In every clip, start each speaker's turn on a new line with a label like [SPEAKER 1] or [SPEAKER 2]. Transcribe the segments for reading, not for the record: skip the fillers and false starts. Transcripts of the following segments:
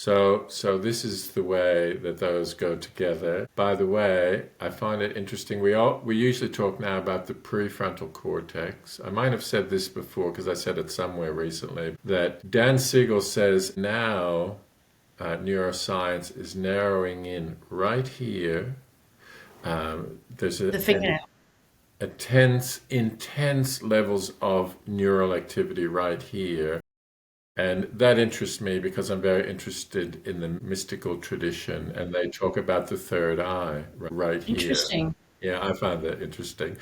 [SPEAKER 1] So this is the way that those go together. By the way, I find it interesting. We usually talk now about the prefrontal cortex. I might have said this before because I said it somewhere recently, that Dan Siegel says now neuroscience is narrowing in right here. There's
[SPEAKER 2] The fingernail.
[SPEAKER 1] intense levels of neural activity right here. And that interests me because I'm very interested in the mystical tradition, and they talk about the third eye right here.
[SPEAKER 2] Interesting.
[SPEAKER 1] Yeah, I find that interesting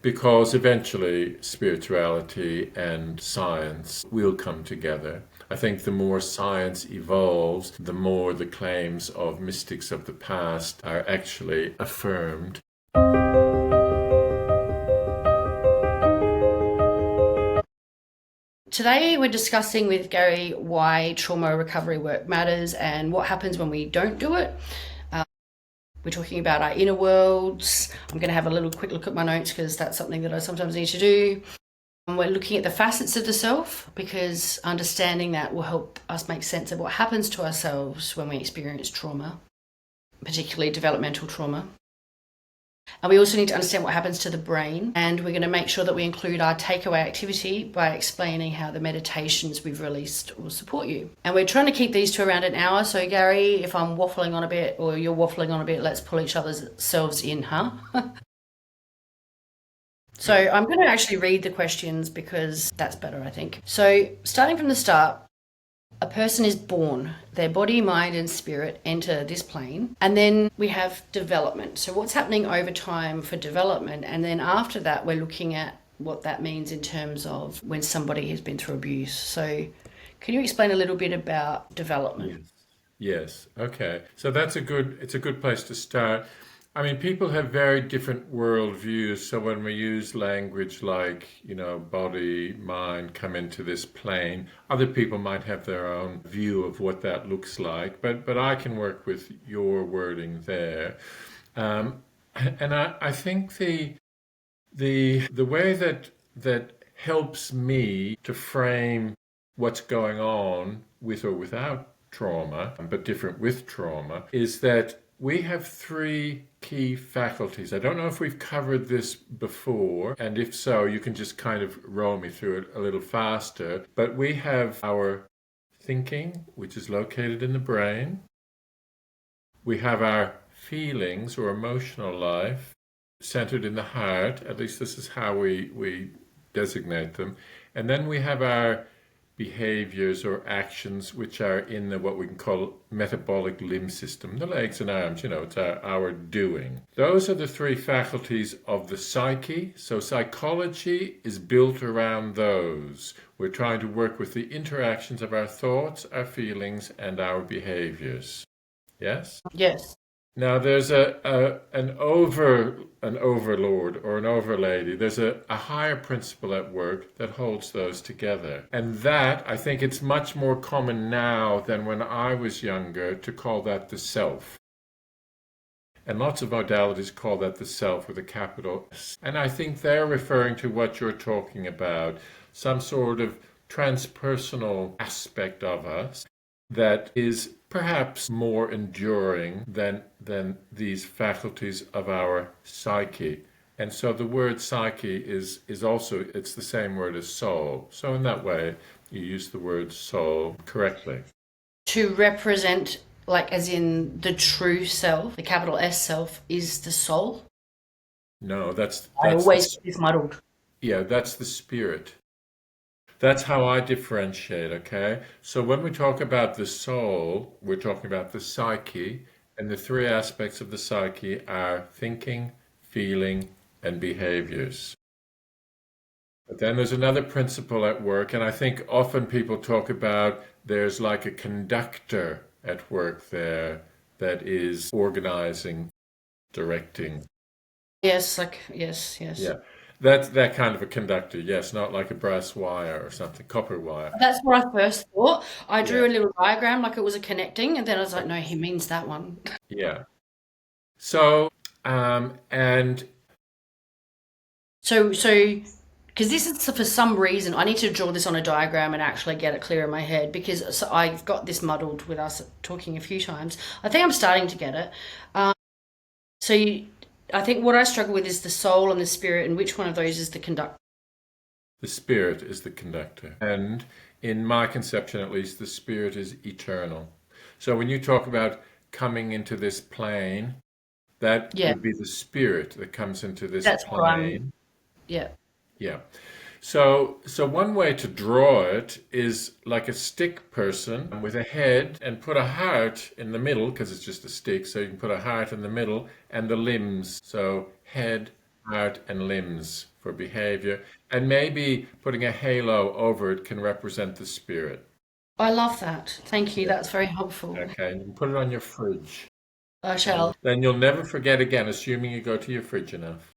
[SPEAKER 1] because eventually spirituality and science will come together. I think the more science evolves, the more the claims of mystics of the past are actually affirmed.
[SPEAKER 2] Today, we're discussing with Garry why trauma recovery work matters and what happens when we don't do it. We're talking about our inner worlds. I'm going to have a little quick look at my notes because that's something that I sometimes need to do. And we're looking at the facets of the self because understanding that will help us make sense of what happens to ourselves when we experience trauma, particularly developmental trauma. And we also need to understand what happens to the brain. And we're going to make sure that we include our takeaway activity by explaining how the meditations we've released will support you. And we're trying to keep these to around an hour. So Garry, if I'm waffling on a bit or you're waffling on a bit, let's pull each other's selves in, huh? So I'm going to actually read the questions because that's better, I think. So starting from the start, a person is born, their body, mind, and spirit enter this plane. And then we have development. So what's happening over time for development? And then after that, we're looking at what that means in terms of when somebody has been through abuse. So can you explain a little bit about development?
[SPEAKER 1] Yes. Yes. Okay. So it's a good place to start. I mean, people have very different worldviews. So when we use language like, body, mind come into this plane, other people might have their own view of what that looks like. But I can work with your wording there. Um, and I think the way that helps me to frame what's going on with or without trauma, but different with trauma, is that we have three key faculties. I don't know if we've covered this before, and if so, you can just kind of roll me through it a little faster. But we have our thinking, which is located in the brain. We have our feelings or emotional life centered in the heart. At least this is how we designate them. And then we have our behaviors or actions which are in the what we can call metabolic limb system, the legs and arms, it's our doing. Those are the three faculties of the psyche. So psychology is built around those. We're trying to work with the interactions of our thoughts, our feelings, and our behaviors. Yes?
[SPEAKER 2] Yes.
[SPEAKER 1] Now there's an overlord or an overlady. There's a higher principle at work that holds those together. And that, I think it's much more common now than when I was younger to call that the self. And lots of modalities call that the self with a capital S. And I think they're referring to what you're talking about, some sort of transpersonal aspect of us that is perhaps more enduring than these faculties of our psyche. And so the word psyche is also, it's the same word as soul. So in that way, you use the word soul correctly.
[SPEAKER 2] To represent, like as in the true self, the capital S self is the soul.
[SPEAKER 1] No,
[SPEAKER 2] I
[SPEAKER 1] that's
[SPEAKER 2] always get this muddled.
[SPEAKER 1] yeah, that's the spirit. That's how I differentiate, okay? So when we talk about the soul, we're talking about the psyche, and the three aspects of the psyche are thinking, feeling, and behaviors. But then there's another principle at work, and I think often people talk about there's like a conductor at work there that is organizing, directing.
[SPEAKER 2] Yes, yes, yes.
[SPEAKER 1] Yeah, that's that kind of a conductor, yes, not like a brass wire or something, copper wire.
[SPEAKER 2] That's what I first thought. I
[SPEAKER 1] Yeah,
[SPEAKER 2] drew a little diagram like it was a connecting, and then I was like, no, he means that one.
[SPEAKER 1] yeah. So, and
[SPEAKER 2] So because this is for some reason I need to draw this on a diagram and actually get it clear in my head, because so I've got this muddled with us talking a few times. I think I'm starting to get it. So I think what I struggle with is the soul and the spirit, and which one of those is the conductor.
[SPEAKER 1] The spirit is the conductor. And in my conception, at least, the spirit is eternal. So when you talk about coming into this plane, that
[SPEAKER 2] Yeah,
[SPEAKER 1] would be the spirit that comes into this
[SPEAKER 2] that's what I'm.
[SPEAKER 1] plane.
[SPEAKER 2] Yeah.
[SPEAKER 1] Yeah. So one way to draw it is like a stick person with a head and put a heart in the middle because it's just a stick. So you can put a heart in the middle and the limbs. So head, heart, and limbs for behavior. And maybe putting a halo over it can represent the spirit.
[SPEAKER 2] I love that. Thank you. That's very helpful.
[SPEAKER 1] Okay, and you can put it on your fridge.
[SPEAKER 2] I
[SPEAKER 1] And
[SPEAKER 2] shall.
[SPEAKER 1] then you'll never forget again, assuming you go to your fridge enough.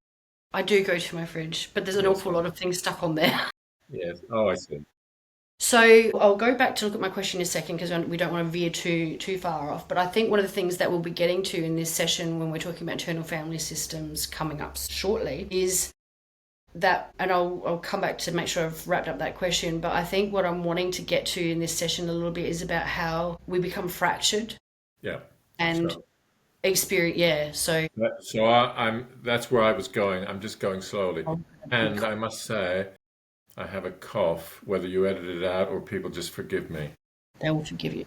[SPEAKER 2] I do go to my fridge, but there's an
[SPEAKER 1] Yes.
[SPEAKER 2] awful lot of things stuck on there.
[SPEAKER 1] Yes. Oh, I see.
[SPEAKER 2] So I'll go back to look at my question in a second, because we don't want to veer too far off. But I think one of the things that we'll be getting to in this session when we're talking about internal family systems coming up shortly is that, and I'll come back to make sure I've wrapped up that question. But I think what I'm wanting to get to in this session a little bit is about how we become fractured
[SPEAKER 1] Yeah.
[SPEAKER 2] and
[SPEAKER 1] So
[SPEAKER 2] experience. Yeah. So
[SPEAKER 1] I'm that's where I was going. I'm just going slowly.
[SPEAKER 2] I'll
[SPEAKER 1] And I must say, I have a cough, whether you edit it out or people just forgive me.
[SPEAKER 2] they will forgive you.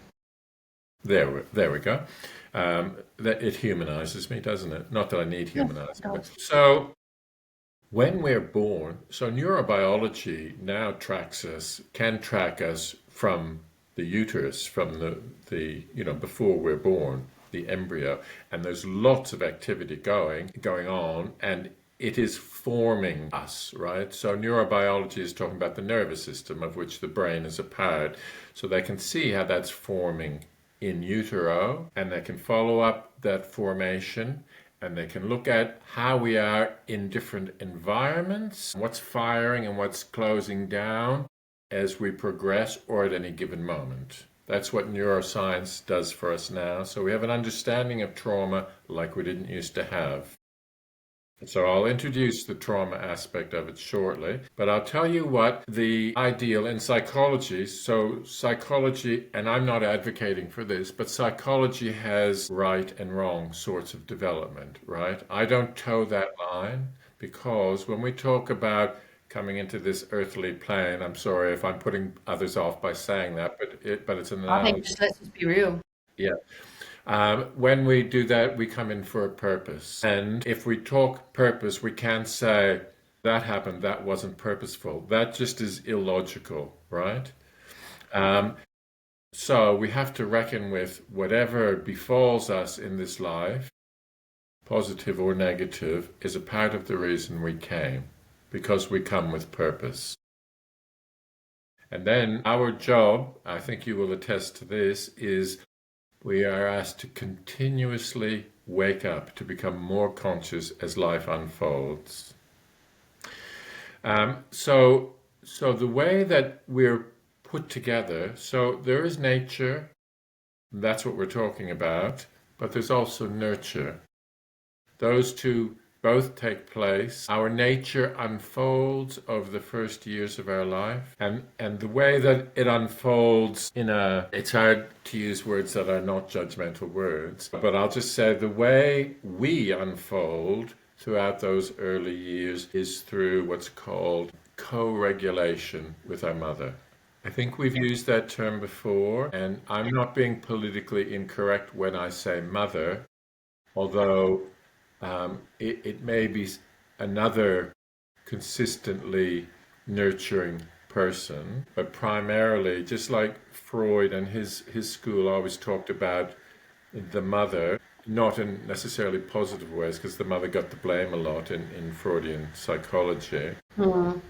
[SPEAKER 1] There we go. That it humanizes me, doesn't it? Not that I need
[SPEAKER 2] Yeah,
[SPEAKER 1] humanizing.
[SPEAKER 2] it does.
[SPEAKER 1] So when we're born, so neurobiology now can track us from the uterus, from the before we're born, the embryo, and there's lots of activity going on, and it is forming us, right? So neurobiology is talking about the nervous system, of which the brain is a part. So they can see how that's forming in utero, and they can follow up that formation, and they can look at how we are in different environments, what's firing and what's closing down as we progress or at any given moment. That's what neuroscience does for us now. So we have an understanding of trauma like we didn't used to have. So I'll introduce the trauma aspect of it shortly, but I'll tell you what the ideal in psychology. So psychology, and I'm not advocating for this, but psychology has right and wrong sorts of development, right? I don't toe that line, because when we talk about coming into this earthly plane, I'm sorry if I'm putting others off by saying that, but it's an
[SPEAKER 2] I think
[SPEAKER 1] analogy.
[SPEAKER 2] just let's just be real.
[SPEAKER 1] Yeah. When we do that, we come in for a purpose. And if we talk purpose, we can't say that happened, that wasn't purposeful. That just is illogical, right? Um, so we have to reckon with whatever befalls us in this life, positive or negative, is a part of the reason we came, because we come with purpose. And then our job, I think you will attest to this, is we are asked to continuously wake up, to become more conscious as life unfolds. So the way that we're put together, so there is nature, that's what we're talking about, but there's also nurture. Those two both take place. Our nature unfolds over the first years of our life, and the way that it unfolds it's hard to use words that are not judgmental words, but I'll just say the way we unfold throughout those early years is through what's called co-regulation with our mother. I think we've used that term before, and I'm not being politically incorrect when I say mother, although it may be another consistently nurturing person, but primarily, just like Freud and his school always talked about the mother, not in necessarily positive ways, because the mother got the blame a lot in Freudian psychology.
[SPEAKER 2] Mm.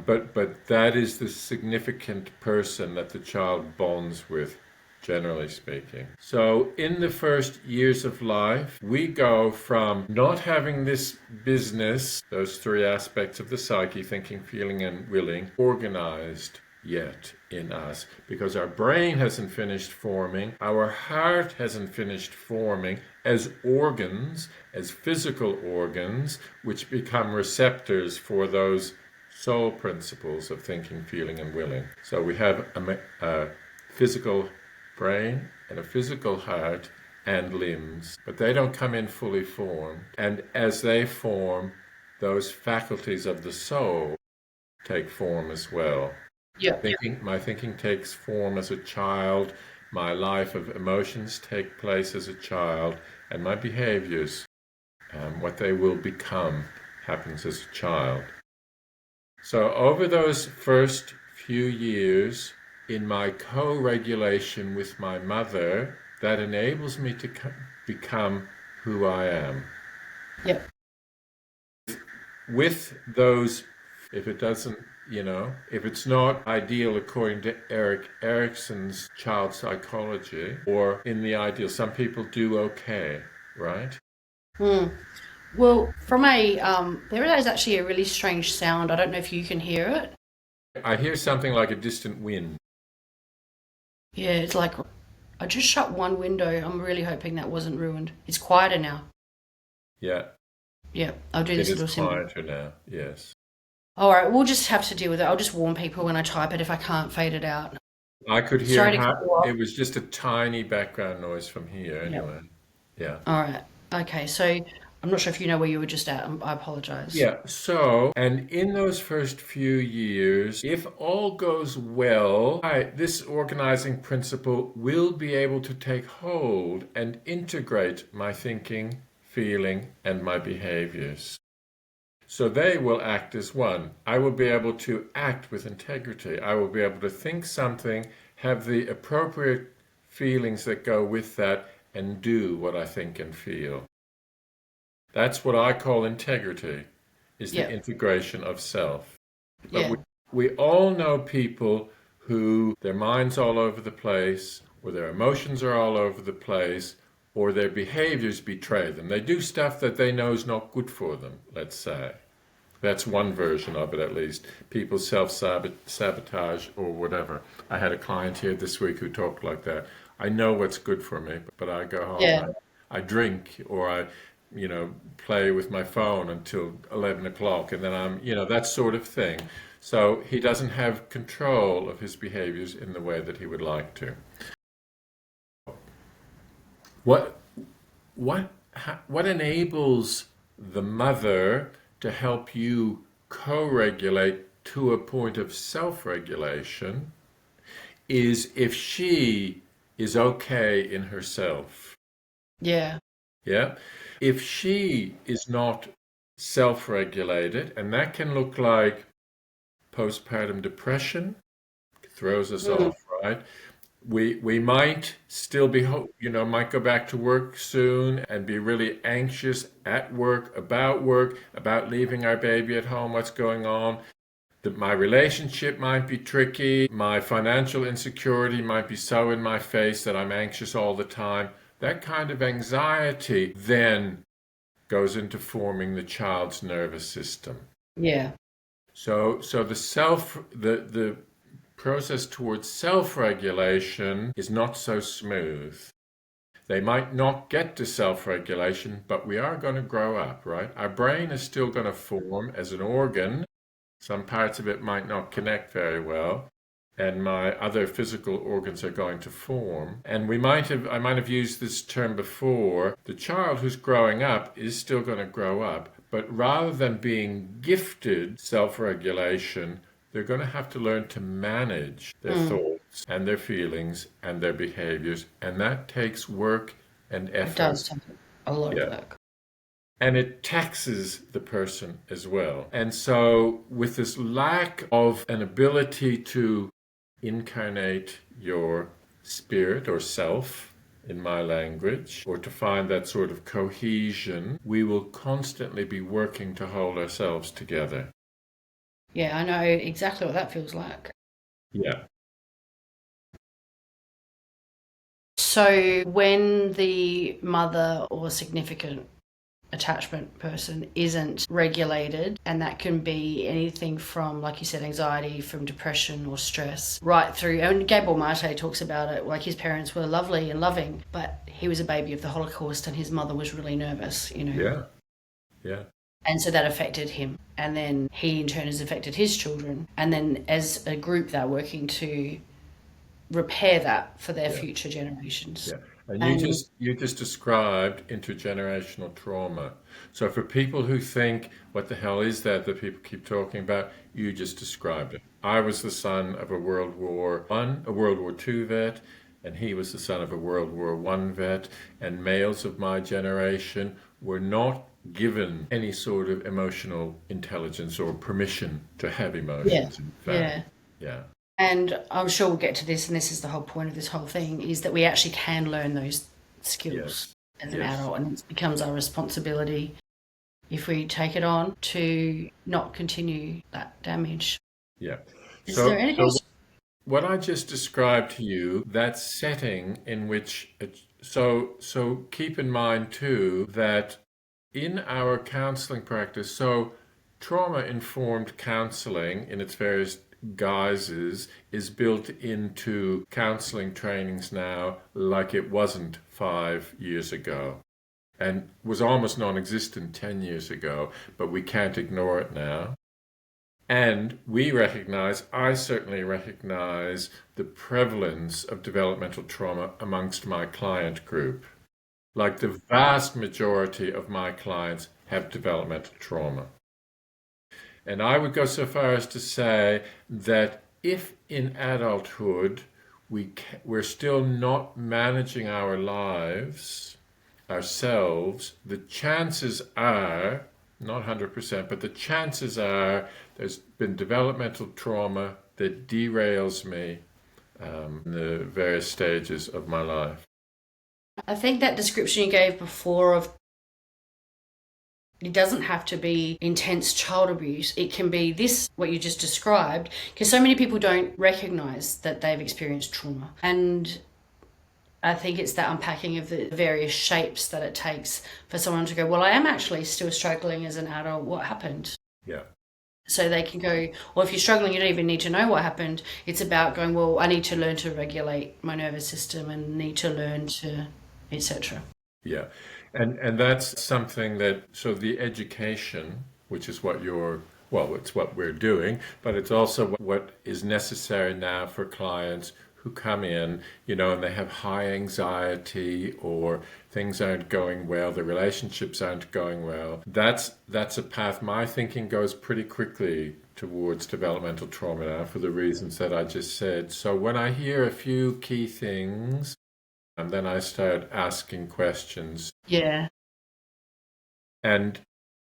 [SPEAKER 1] But that is the significant person that the child bonds with, generally speaking. So in the first years of life, we go from not having this business, those three aspects of the psyche, thinking, feeling, and willing, organized yet in us, because our brain hasn't finished forming, our heart hasn't finished forming as organs, as physical organs, which become receptors for those soul principles of thinking, feeling, and willing. So we have a physical brain and a physical heart and limbs, but they don't come in fully formed. And as they form, those faculties of the soul take form as well.
[SPEAKER 2] Yeah.
[SPEAKER 1] My thinking takes form as a child, my life of emotions take place as a child, and my behaviors, what they will become, happens as a child. So over those first few years in my co-regulation with my mother, that enables me to become who I am.
[SPEAKER 2] Yep.
[SPEAKER 1] With those, if it doesn't, if it's not ideal according to Erik Erikson's child psychology, or in the ideal, some people do okay, right?
[SPEAKER 2] Well, from there is actually a really strange sound. I don't know if you can hear it.
[SPEAKER 1] I hear something like a distant wind.
[SPEAKER 2] Yeah, it's like I just shut one window. I'm really hoping that wasn't ruined. It's quieter now.
[SPEAKER 1] Yeah.
[SPEAKER 2] Yeah, I'll do this
[SPEAKER 1] It
[SPEAKER 2] little
[SPEAKER 1] is
[SPEAKER 2] symbol.
[SPEAKER 1] quieter now, yes.
[SPEAKER 2] All right, we'll just have to deal with it. I'll just warn people when I type it if I can't fade it out.
[SPEAKER 1] I could hear
[SPEAKER 2] Sorry to cut you off.
[SPEAKER 1] it was just a tiny background noise from here
[SPEAKER 2] Yep.
[SPEAKER 1] anyway. Yeah.
[SPEAKER 2] All right. Okay, so I'm not sure if you know where you were just at. I apologize.
[SPEAKER 1] Yeah, so, and in those first few years, if all goes well, this organizing principle will be able to take hold and integrate my thinking, feeling, and my behaviors. So they will act as one. I will be able to act with integrity. I will be able to think something, have the appropriate feelings that go with that, and do what I think and feel. That's what I call integrity, is the integration of self. But we all know people who their mind's all over the place, or their emotions are all over the place, or their behaviors betray them. They do stuff that they know is not good for them, let's say. That's one version of it, at least. People self-sabotage or whatever. I had a client here this week who talked like that. I know what's good for me, but I go home, I drink, or I play with my phone until 11 o'clock, and then I'm, that sort of thing. So he doesn't have control of his behaviors in the way that he would like to. What enables the mother to help you co-regulate to a point of self-regulation is if she is okay in herself.
[SPEAKER 2] Yeah.
[SPEAKER 1] Yeah. If she is not self-regulated, and that can look like postpartum depression, throws us off, right? We might still be, might go back to work soon and be really anxious at work, about leaving our baby at home, what's going on. That my relationship might be tricky, my financial insecurity might be so in my face that I'm anxious all the time. That kind of anxiety then goes into forming the child's nervous system.
[SPEAKER 2] Yeah.
[SPEAKER 1] So the process towards self-regulation is not so smooth. They might not get to self-regulation, but we are going to grow up, right? Our brain is still going to form as an organ. Some parts of it might not connect very well, and my other physical organs are going to form. And I might have used this term before. The child who's growing up is still going to grow up, but rather than being gifted self-regulation, they're going to have to learn to manage their thoughts and their feelings and their behaviors, and that takes work and effort.
[SPEAKER 2] It does take a lot of work.
[SPEAKER 1] And it taxes the person as well. And so with this lack of an ability to incarnate your spirit or self, in my language, or to find that sort of cohesion, we will constantly be working to hold ourselves together.
[SPEAKER 2] Yeah, I know exactly what that feels like.
[SPEAKER 1] Yeah.
[SPEAKER 2] So when the mother or significant attachment person isn't regulated, and that can be anything from, like you said, anxiety, from depression or stress, right through, and Gabor Mate talks about it, like his parents were lovely and loving, but he was a baby of the Holocaust and his mother was really nervous,
[SPEAKER 1] Yeah.
[SPEAKER 2] And so that affected him. And then he in turn has affected his children. And then as a group, they're working to repair that for their
[SPEAKER 1] Yeah.
[SPEAKER 2] future generations.
[SPEAKER 1] Yeah. And
[SPEAKER 2] And
[SPEAKER 1] you just described intergenerational trauma. So for people who think, what the hell is that people keep talking about, you just described it. I was the son of a World War One, a World War Two vet, and he was the son of a World War One vet. And males of my generation were not given any sort of emotional intelligence or permission to have
[SPEAKER 2] yeah,
[SPEAKER 1] emotions, in fact.
[SPEAKER 2] yeah.
[SPEAKER 1] Yeah.
[SPEAKER 2] And I'm sure we'll get to this, and this is the whole point of this whole thing, is that we actually can learn those skills
[SPEAKER 1] Yes.
[SPEAKER 2] as an
[SPEAKER 1] Yes.
[SPEAKER 2] adult, and it becomes our responsibility, if we take it on, to not continue that damage.
[SPEAKER 1] Yeah.
[SPEAKER 2] Is there anything
[SPEAKER 1] So
[SPEAKER 2] else?
[SPEAKER 1] what I just described to you, that setting in which so keep in mind too that in our counseling practice, so trauma informed counseling in its various guises is built into counseling trainings now like it wasn't 5 years ago and was almost non-existent 10 years ago, but we can't ignore it now. And we recognize, I certainly recognize, the prevalence of developmental trauma amongst my client group. Like the vast majority of my clients have developmental trauma. And I would go so far as to say that if in adulthood we're still not managing our lives ourselves, the chances are, not 100%, but the chances are there's been developmental trauma that derails me in the various stages of my life.
[SPEAKER 2] I think that description you gave before of it doesn't have to be intense child abuse. It can be this, what you just described, because so many people don't recognize that they've experienced trauma. And I think it's that unpacking of the various shapes that it takes for someone to go, well, I am actually still struggling as an adult. What happened?
[SPEAKER 1] Yeah.
[SPEAKER 2] So they can go, well, if you're struggling, you don't even need to know what happened. It's about going, well, I need to learn to regulate my nervous system and need to learn to, etc.
[SPEAKER 1] Yeah. And that's something that, so the education, which is what well, it's what we're doing, but it's also what is necessary now for clients who come in, and they have high anxiety or things aren't going well, the relationships aren't going well. That's a path. My thinking goes pretty quickly towards developmental trauma now for the reasons that I just said. So when I hear a few key things, and then I start asking questions.
[SPEAKER 2] Yeah.
[SPEAKER 1] And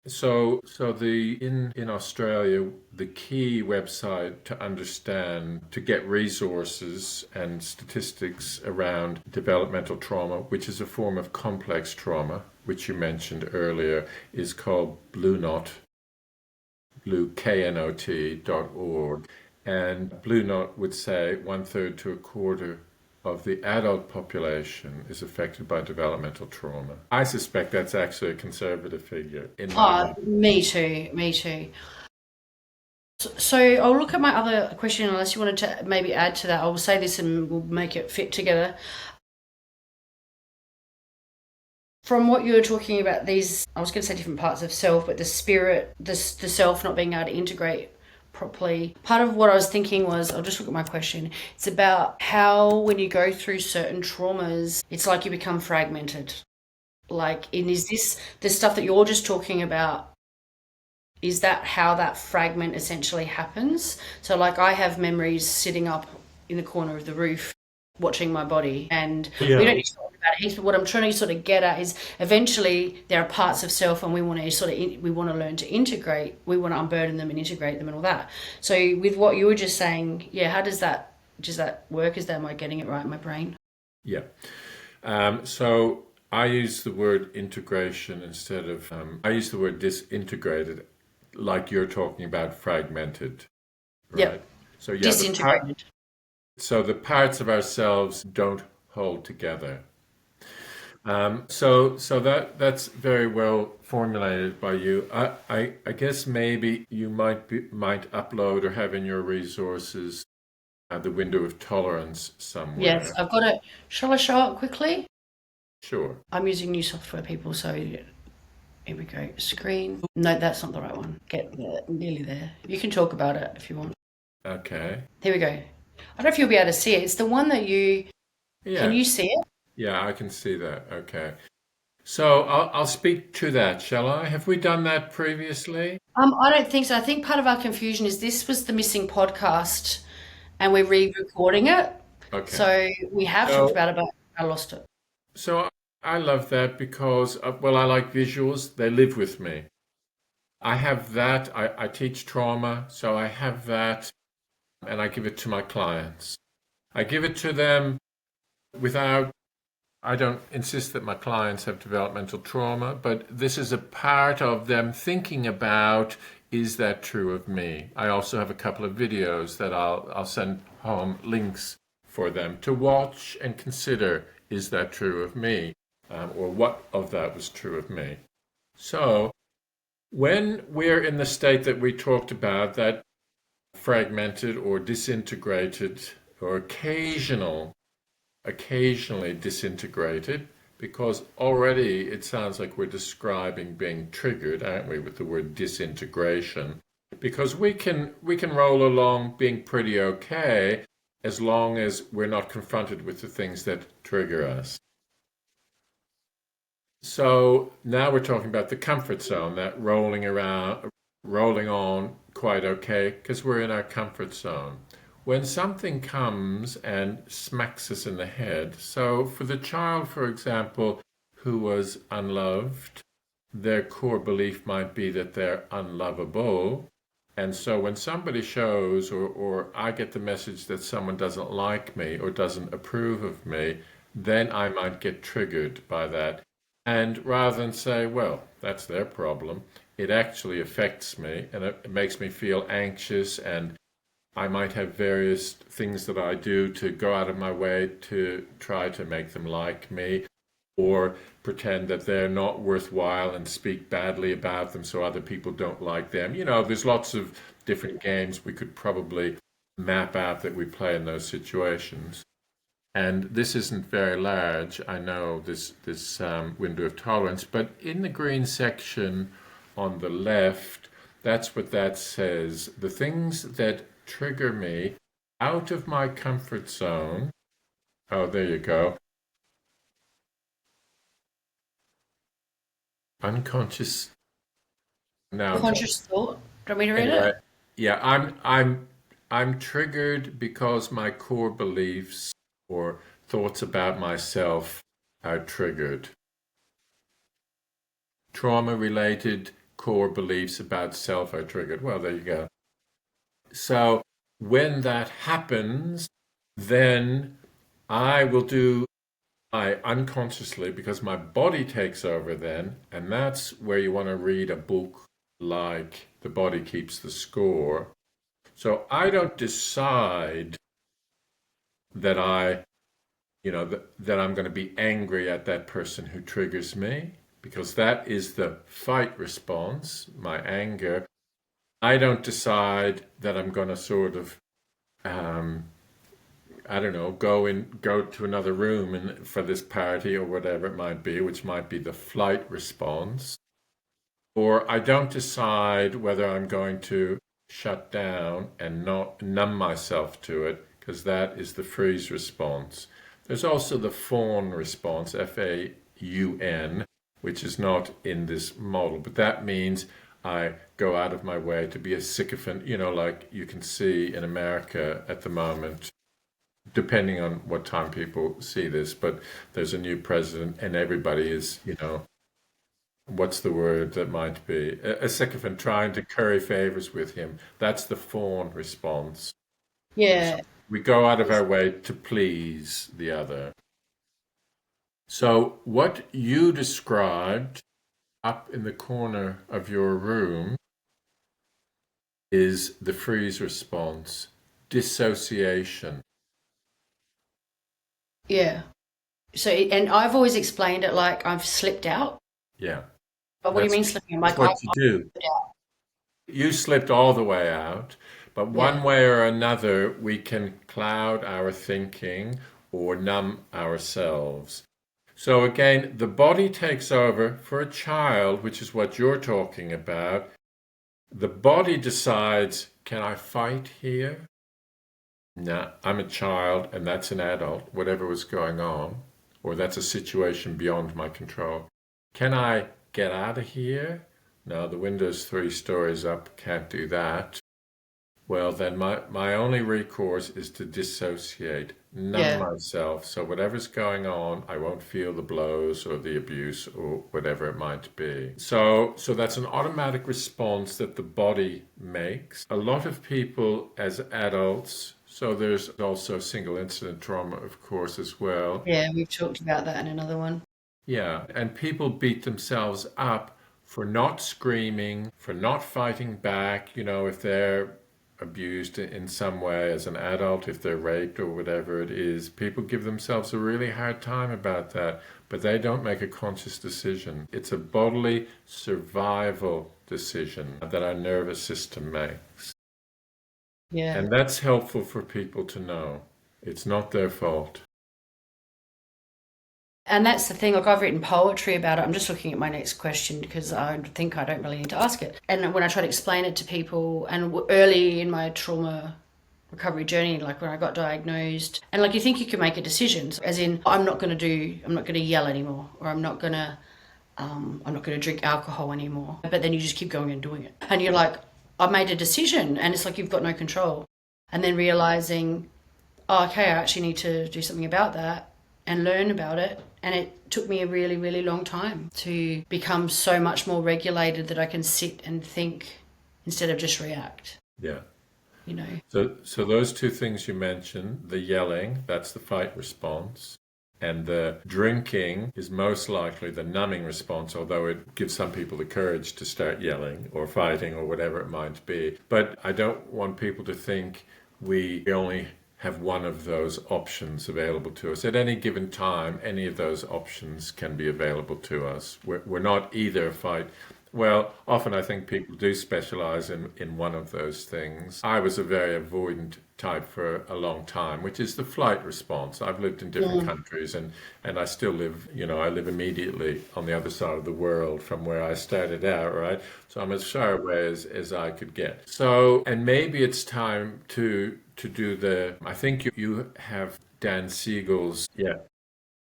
[SPEAKER 1] so in Australia, the key website to understand, to get resources and statistics around developmental trauma, which is a form of complex trauma, which you mentioned earlier, is called knot.org. And Blue Knot would say 1/3 to a quarter of the adult population is affected by developmental trauma. I suspect that's actually a conservative figure in my mind.
[SPEAKER 2] Me too. Me too. So I'll look at my other question, unless you wanted to maybe add to that. I'll say this and we'll make it fit together. From what you were talking about, these, I was going to say different parts of self, but the spirit, the self not being able to integrate properly. Part of what I was thinking was, I'll just look at my question. It's about how when you go through certain traumas, it's like you become fragmented. Like, and is this the stuff that you're just talking about? Is that how that fragment essentially happens? So like I have memories sitting up in the corner of the roof watching my body, and we don't need to talk about it. But what I'm trying to sort of get at is eventually there are parts of self, and we want to we want to learn to integrate. We want to unburden them and integrate them and all that. So with what you were just saying, yeah, how does that work? Am I getting it right in my brain?
[SPEAKER 1] Yeah. So I use the word integration instead of, I use the word disintegrated, like you're talking about fragmented, right?
[SPEAKER 2] Yep.
[SPEAKER 1] So yeah,
[SPEAKER 2] Disintegrated.
[SPEAKER 1] so the parts of ourselves don't hold together. So that's very well formulated by you. I guess maybe you might upload or have in your resources the window of tolerance somewhere.
[SPEAKER 2] Yes, I've got it. Shall I show it quickly?
[SPEAKER 1] Sure.
[SPEAKER 2] I'm using new software, people, so Here we go. Screen. No, that's not the right one. Get there, nearly there. You can talk about it if you want.
[SPEAKER 1] Okay.
[SPEAKER 2] Here we go. I don't know if you'll be able to see it. It's the one that you... Can
[SPEAKER 1] Yeah.
[SPEAKER 2] you see it?
[SPEAKER 1] Yeah, I can see that. Okay. So I'll speak to that, shall I? Have we done that previously?
[SPEAKER 2] I don't think so. I think part of our confusion is this was the missing podcast and we're re-recording it.
[SPEAKER 1] Okay.
[SPEAKER 2] So we have talked
[SPEAKER 1] So
[SPEAKER 2] about it, but I lost it.
[SPEAKER 1] so I love that because well, I like visuals. They live with me. I have that. I teach trauma, so I have that, and I give it to my clients. I give it to them without, I don't insist that my clients have developmental trauma, but this is a part of them thinking about, is that true of me? I also have a couple of videos that I'll send home links for them to watch and consider, is that true of me? Or what of that was true of me? So when we're in the state that we talked about, that fragmented or disintegrated or occasionally disintegrated, because already it sounds like we're describing being triggered, aren't we, with the word disintegration? Because we can roll along being pretty okay as long as we're not confronted with the things that trigger us. So now we're talking about the comfort zone, that rolling on quite okay, because we're in our comfort zone. When something comes and smacks us in the head, so for the child, for example, who was unloved, their core belief might be that they're unlovable. And so when somebody shows, or I get the message that someone doesn't like me or doesn't approve of me, then I might get triggered by that. And rather than say, well, that's their problem, it actually affects me and it makes me feel anxious, and I might have various things that I do to go out of my way to try to make them like me, or pretend that they're not worthwhile and speak badly about them so other people don't like them. There's lots of different games we could probably map out that we play in those situations. And this isn't very large, I know, this window of tolerance, but in the green section on the left, that's what that says. The things that trigger me out of my comfort zone. Oh, there you go. Unconscious. Now,
[SPEAKER 2] Conscious thought. Do you want me to read
[SPEAKER 1] anyway,
[SPEAKER 2] it?
[SPEAKER 1] yeah, I'm triggered because my core beliefs or thoughts about myself are triggered. Trauma-related core beliefs about self are triggered. Well, there you go. So when that happens, then I will do I unconsciously, because my body takes over then, and that's where you want to read a book like The Body Keeps the Score. So I don't decide that that I'm going to be angry at that person who triggers me, because that is the fight response, my anger. I don't decide that I'm going to sort of I don't know, go to another room for this party or whatever it might be, which might be the flight response. Or I don't decide whether I'm going to shut down and not numb myself to it, because that is the freeze response. There's also the fawn response, FAUN, which is not in this model, but that means I go out of my way to be a sycophant, like you can see in America at the moment, depending on what time people see this, but there's a new president and everybody is, what's the word that might be? A sycophant trying to curry favors with him. That's the fawn response.
[SPEAKER 2] Yeah.
[SPEAKER 1] We go out of our way to please the other. So what you described up in the corner of your room is the freeze response, dissociation.
[SPEAKER 2] Yeah. So, and I've always explained it like I've slipped out.
[SPEAKER 1] Yeah,
[SPEAKER 2] But what do you mean slipping? I'm
[SPEAKER 1] that's
[SPEAKER 2] like,
[SPEAKER 1] what you do.
[SPEAKER 2] slipped out.
[SPEAKER 1] You slipped all the way out, but one
[SPEAKER 2] Yeah.
[SPEAKER 1] way or another, we can cloud our thinking or numb ourselves. So again, the body takes over for a child, which is what you're talking about. The body decides, can I fight here? No, I'm a child and that's an adult, whatever was going on, or that's a situation beyond my control. Can I get out of here? No, the window's 3 stories up, can't do that. Well, then my only recourse is to dissociate, numb
[SPEAKER 2] Yeah.
[SPEAKER 1] myself, so whatever's going on, I won't feel the blows or the abuse or whatever it might be. So that's an automatic response that the body makes. A lot of people as adults, so there's also single incident trauma, of course, as well.
[SPEAKER 2] Yeah, we've talked about that in another one.
[SPEAKER 1] Yeah, and people beat themselves up for not screaming, for not fighting back, if they're abused in some way as an adult, if they're raped or whatever it is. People give themselves a really hard time about that, but they don't make a conscious decision. It's a bodily survival decision that our nervous system makes.
[SPEAKER 2] Yeah.
[SPEAKER 1] And that's helpful for people to know. It's not their fault.
[SPEAKER 2] And that's the thing, like I've written poetry about it. I'm just looking at my next question because I think I don't really need to ask it. And when I try to explain it to people, and early in my trauma recovery journey, like when I got diagnosed, and like you think you can make a decision, as in I'm not going to yell anymore, or I'm not going to drink alcohol anymore. But then you just keep going and doing it, and you're like, I made a decision, and it's like you've got no control. And then realizing, oh, okay, I actually need to do something about that and learn about it. And it took me a really, really long time to become so much more regulated that I can sit and think instead of just react,
[SPEAKER 1] Yeah.
[SPEAKER 2] you know.
[SPEAKER 1] So those 2 things you mentioned, the yelling, that's the fight response, and the drinking is most likely the numbing response, although it gives some people the courage to start yelling or fighting or whatever it might be. But I don't want people to think we only have one of those options available to us. At any given time, any of those options can be available to us. We're not either fight. Well, often I think people do specialize in one of those things. I was a very avoidant type for a long time, which is the flight response. I've lived in different countries and I still live, I live immediately on the other side of the world from where I started out, right? So I'm as far away as I could get. So, and maybe it's time to do I think you have Dan Siegel's, yeah.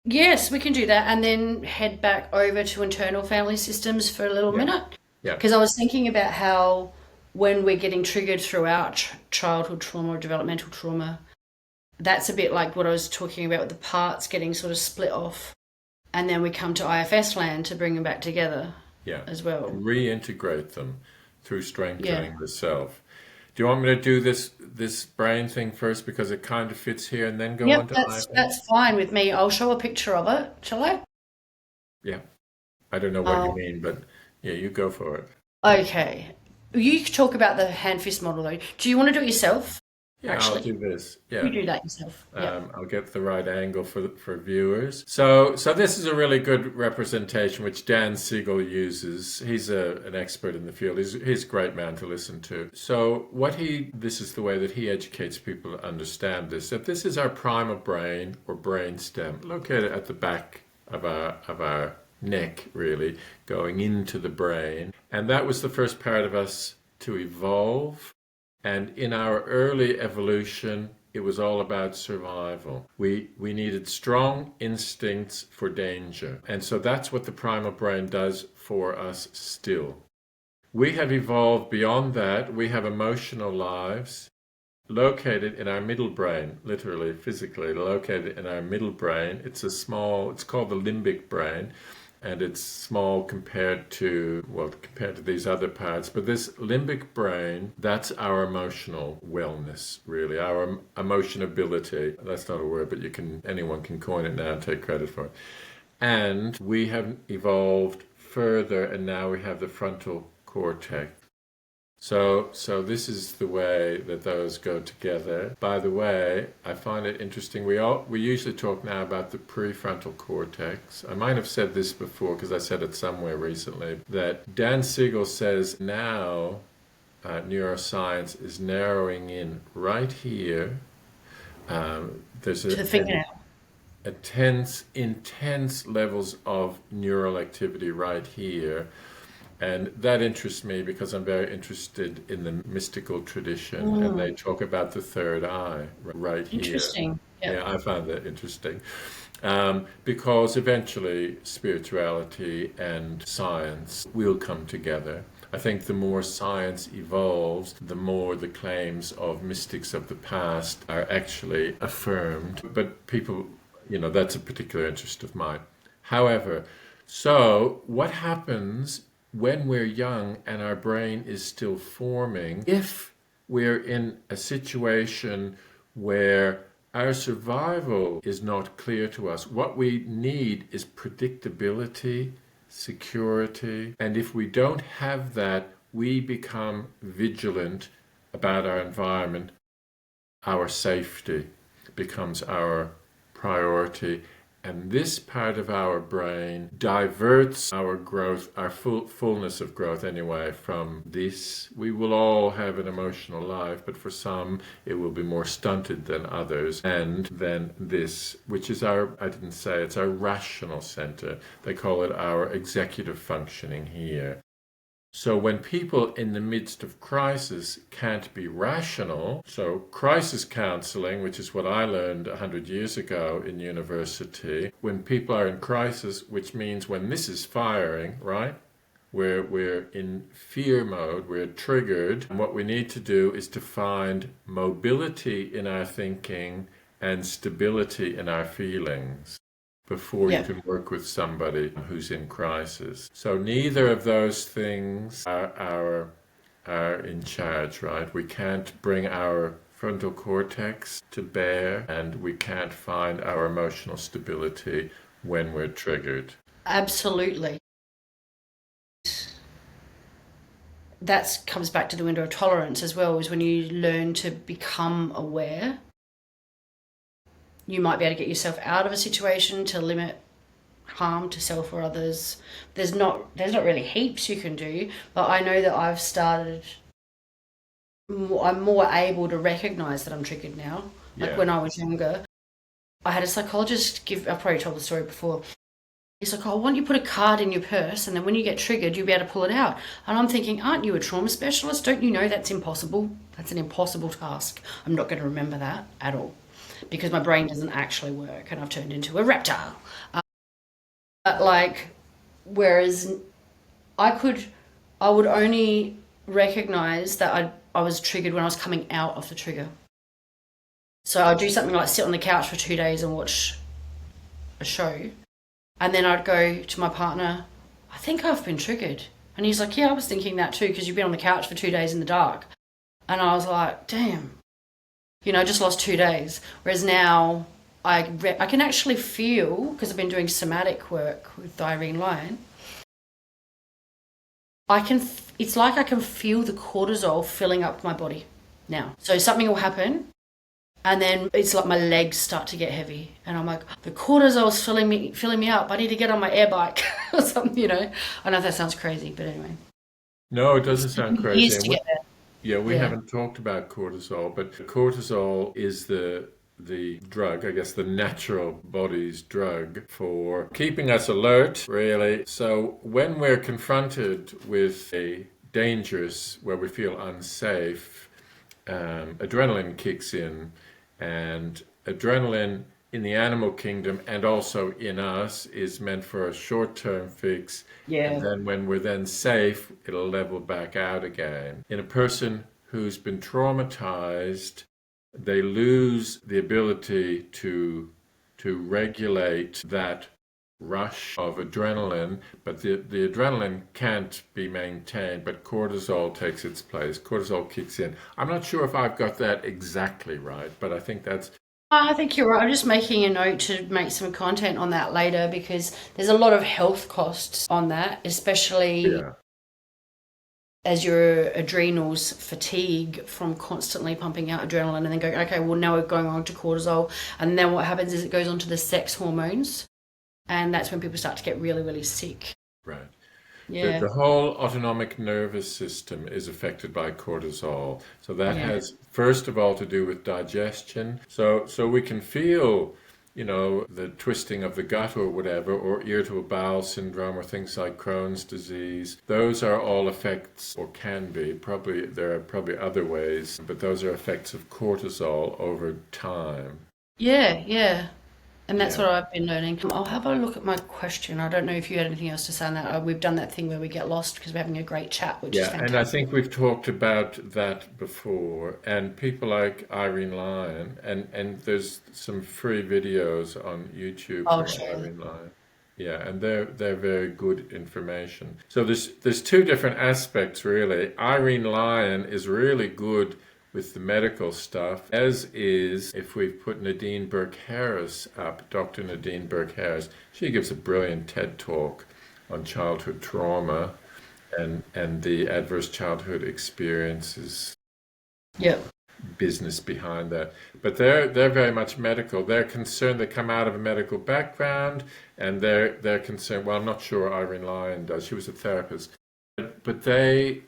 [SPEAKER 2] Yes, we can do that and then head back over to internal family systems for a little
[SPEAKER 1] Yeah.
[SPEAKER 2] minute.
[SPEAKER 1] Yeah.
[SPEAKER 2] Because I was thinking about how when we're getting triggered throughout childhood trauma or developmental trauma, that's a bit like what I was talking about with the parts getting sort of split off. And then we come to IFS land to bring them back together
[SPEAKER 1] Yeah.
[SPEAKER 2] as well.
[SPEAKER 1] Reintegrate them through
[SPEAKER 2] Yeah.
[SPEAKER 1] strengthening the self. Do you want me to do this brain thing first because it kind of fits here and then go on
[SPEAKER 2] Yep,
[SPEAKER 1] to IFS?
[SPEAKER 2] that's fine with me. I'll show a picture of it, shall I?
[SPEAKER 1] Yeah. I don't know what you mean, but yeah, you go for it.
[SPEAKER 2] Okay. You talk about the hand fist model though. Do you want to do it yourself?
[SPEAKER 1] Yeah, I'll
[SPEAKER 2] Actually,
[SPEAKER 1] do this. Yeah.
[SPEAKER 2] you do that yourself. Yeah.
[SPEAKER 1] I'll get the right angle for viewers. So this is a really good representation which Dan Siegel uses. He's an expert in the field. He's a great man to listen to. So this is the way that he educates people to understand this. That this is our primal brain or brain stem, located at the back of our neck, really, going into the brain. And that was the first part of us to evolve. And in our early evolution, it was all about survival. We needed strong instincts for danger. And so that's what the primal brain does for us still. We have evolved beyond that. We have emotional lives located in our middle brain, literally, physically located in our middle brain. It's called the limbic brain. And it's small compared to these other parts. But this limbic brain, that's our emotional wellness, really, our emotionability. That's not a word, but anyone can coin it now and take credit for it. And we have evolved further, and now we have the frontal cortex. So this is the way that those go together. By the way, I find it interesting. We usually talk now about the prefrontal cortex. I might have said this before because I said it somewhere recently, that Dan Siegel says now neuroscience is narrowing in right here. There's
[SPEAKER 2] To the fingernail.
[SPEAKER 1] intense levels of neural activity right here. And that interests me because I'm very interested in the mystical tradition, and they talk about the third eye right here.
[SPEAKER 2] Interesting.
[SPEAKER 1] Yeah,
[SPEAKER 2] Yep.
[SPEAKER 1] I found that interesting. Because eventually spirituality and science will come together. I think the more science evolves, the more the claims of mystics of the past are actually affirmed. But people, that's a particular interest of mine. However, so what happens when we're young and our brain is still forming if we're in a situation where our survival is not clear to us? What we need is predictability, security, and if we don't have that, we become vigilant about our environment. Our safety becomes our priority, and this part of our brain diverts our growth, our fullness of growth anyway, from this. We will all have an emotional life, but for some it will be more stunted than others. And then this, which is I didn't say, it's our rational center. They call it our executive functioning here. So when people in the midst of crisis can't be rational, so crisis counseling, which is what I learned 100 years ago in university, when people are in crisis, which means when this is firing, right? We're in fear mode, we're triggered, and what we need to do is to find mobility in our thinking and stability in our feelings before you
[SPEAKER 2] Yeah.
[SPEAKER 1] can work with somebody who's in crisis. So neither of those things are in charge, right? We can't bring our frontal cortex to bear, and we can't find our emotional stability when we're triggered.
[SPEAKER 2] Absolutely. That comes back to the window of tolerance as well, is when you learn to become aware. You might be able to get yourself out of a situation to limit harm to self or others. There's not really heaps you can do, but I know that I'm more able to recognize that I'm triggered now. Like
[SPEAKER 1] Yeah.
[SPEAKER 2] when I was younger, I had a psychologist I've probably told the story before. He's like, oh, why don't you put a card in your purse and then when you get triggered, you'll be able to pull it out. And I'm thinking, aren't you a trauma specialist? Don't you know that's impossible? That's an impossible task. I'm not going to remember that at all because my brain doesn't actually work and I've turned into a reptile. But like, whereas I would only recognize that I was triggered when I was coming out of the trigger. So I'd do something like sit on the couch for 2 days and watch a show. And then I'd go to my partner, I think I've been triggered. And he's like, yeah, I was thinking that too, because you've been on the couch for 2 days in the dark. And I was like, damn, I just lost 2 days. Whereas now I can actually feel, because I've been doing somatic work with Irene Lyon, it's like I can feel the cortisol filling up my body now. So something will happen and then it's like my legs start to get heavy and I'm like, the cortisol's filling me up. I need to get on my air bike or something, I know that sounds crazy, but anyway.
[SPEAKER 1] No, it doesn't sound crazy.
[SPEAKER 2] Years to get there.
[SPEAKER 1] Yeah, we
[SPEAKER 2] Yeah.
[SPEAKER 1] haven't talked about cortisol, but cortisol is the drug, I guess the natural body's drug for keeping us alert, really. So when we're confronted with a dangerous, where we feel unsafe, adrenaline kicks in, and adrenaline in the animal kingdom and also in us is meant for a short-term fix.
[SPEAKER 2] Yeah.
[SPEAKER 1] And then when we're then safe, it'll level back out again. In a person who's been traumatized, they lose the ability to regulate that rush of adrenaline, but the adrenaline can't be maintained, but cortisol takes its place. Cortisol kicks in. I'm not sure if I've got that exactly right, but I think that's...
[SPEAKER 2] I think you're right. I'm just making a note to make some content on that later because there's a lot of health costs on that, especially
[SPEAKER 1] Yeah.
[SPEAKER 2] as your adrenals fatigue from constantly pumping out adrenaline and then go, okay, well, now we're going on to cortisol. And then what happens is it goes on to the sex hormones. And that's when people start to get really, really sick.
[SPEAKER 1] Right.
[SPEAKER 2] Yeah.
[SPEAKER 1] The whole autonomic nervous system is affected by cortisol. So that
[SPEAKER 2] Yeah.
[SPEAKER 1] has, first of all, to do with digestion. So we can feel, the twisting of the gut or whatever, or irritable bowel syndrome or things like Crohn's disease. Those are all effects, or can be, probably there are probably other ways, but those are effects of cortisol over time.
[SPEAKER 2] Yeah, yeah. And that's
[SPEAKER 1] Yeah.
[SPEAKER 2] what I've been learning. I'll have a look at my question. I don't know if you had anything else to say on that. We've done that thing where we get lost because we're having a great chat, which is
[SPEAKER 1] Yeah, and I
[SPEAKER 2] fantastic.
[SPEAKER 1] think we've talked about that before, and people like Irene Lyon, and there's some free videos on YouTube
[SPEAKER 2] I'll
[SPEAKER 1] from
[SPEAKER 2] share.
[SPEAKER 1] Irene Lyon. Yeah, and they're very good information. So there's two different aspects really. Irene Lyon is really good with the medical stuff, as is, if we've put Nadine Burke-Harris up, Dr. Nadine Burke-Harris. She gives a brilliant TED talk on childhood trauma and the adverse childhood experiences
[SPEAKER 2] Yep.
[SPEAKER 1] business behind that. But they're very much medical. They're concerned. They come out of a medical background, and they're concerned. Well, I'm not sure Irene Lyon does. She was a therapist, but they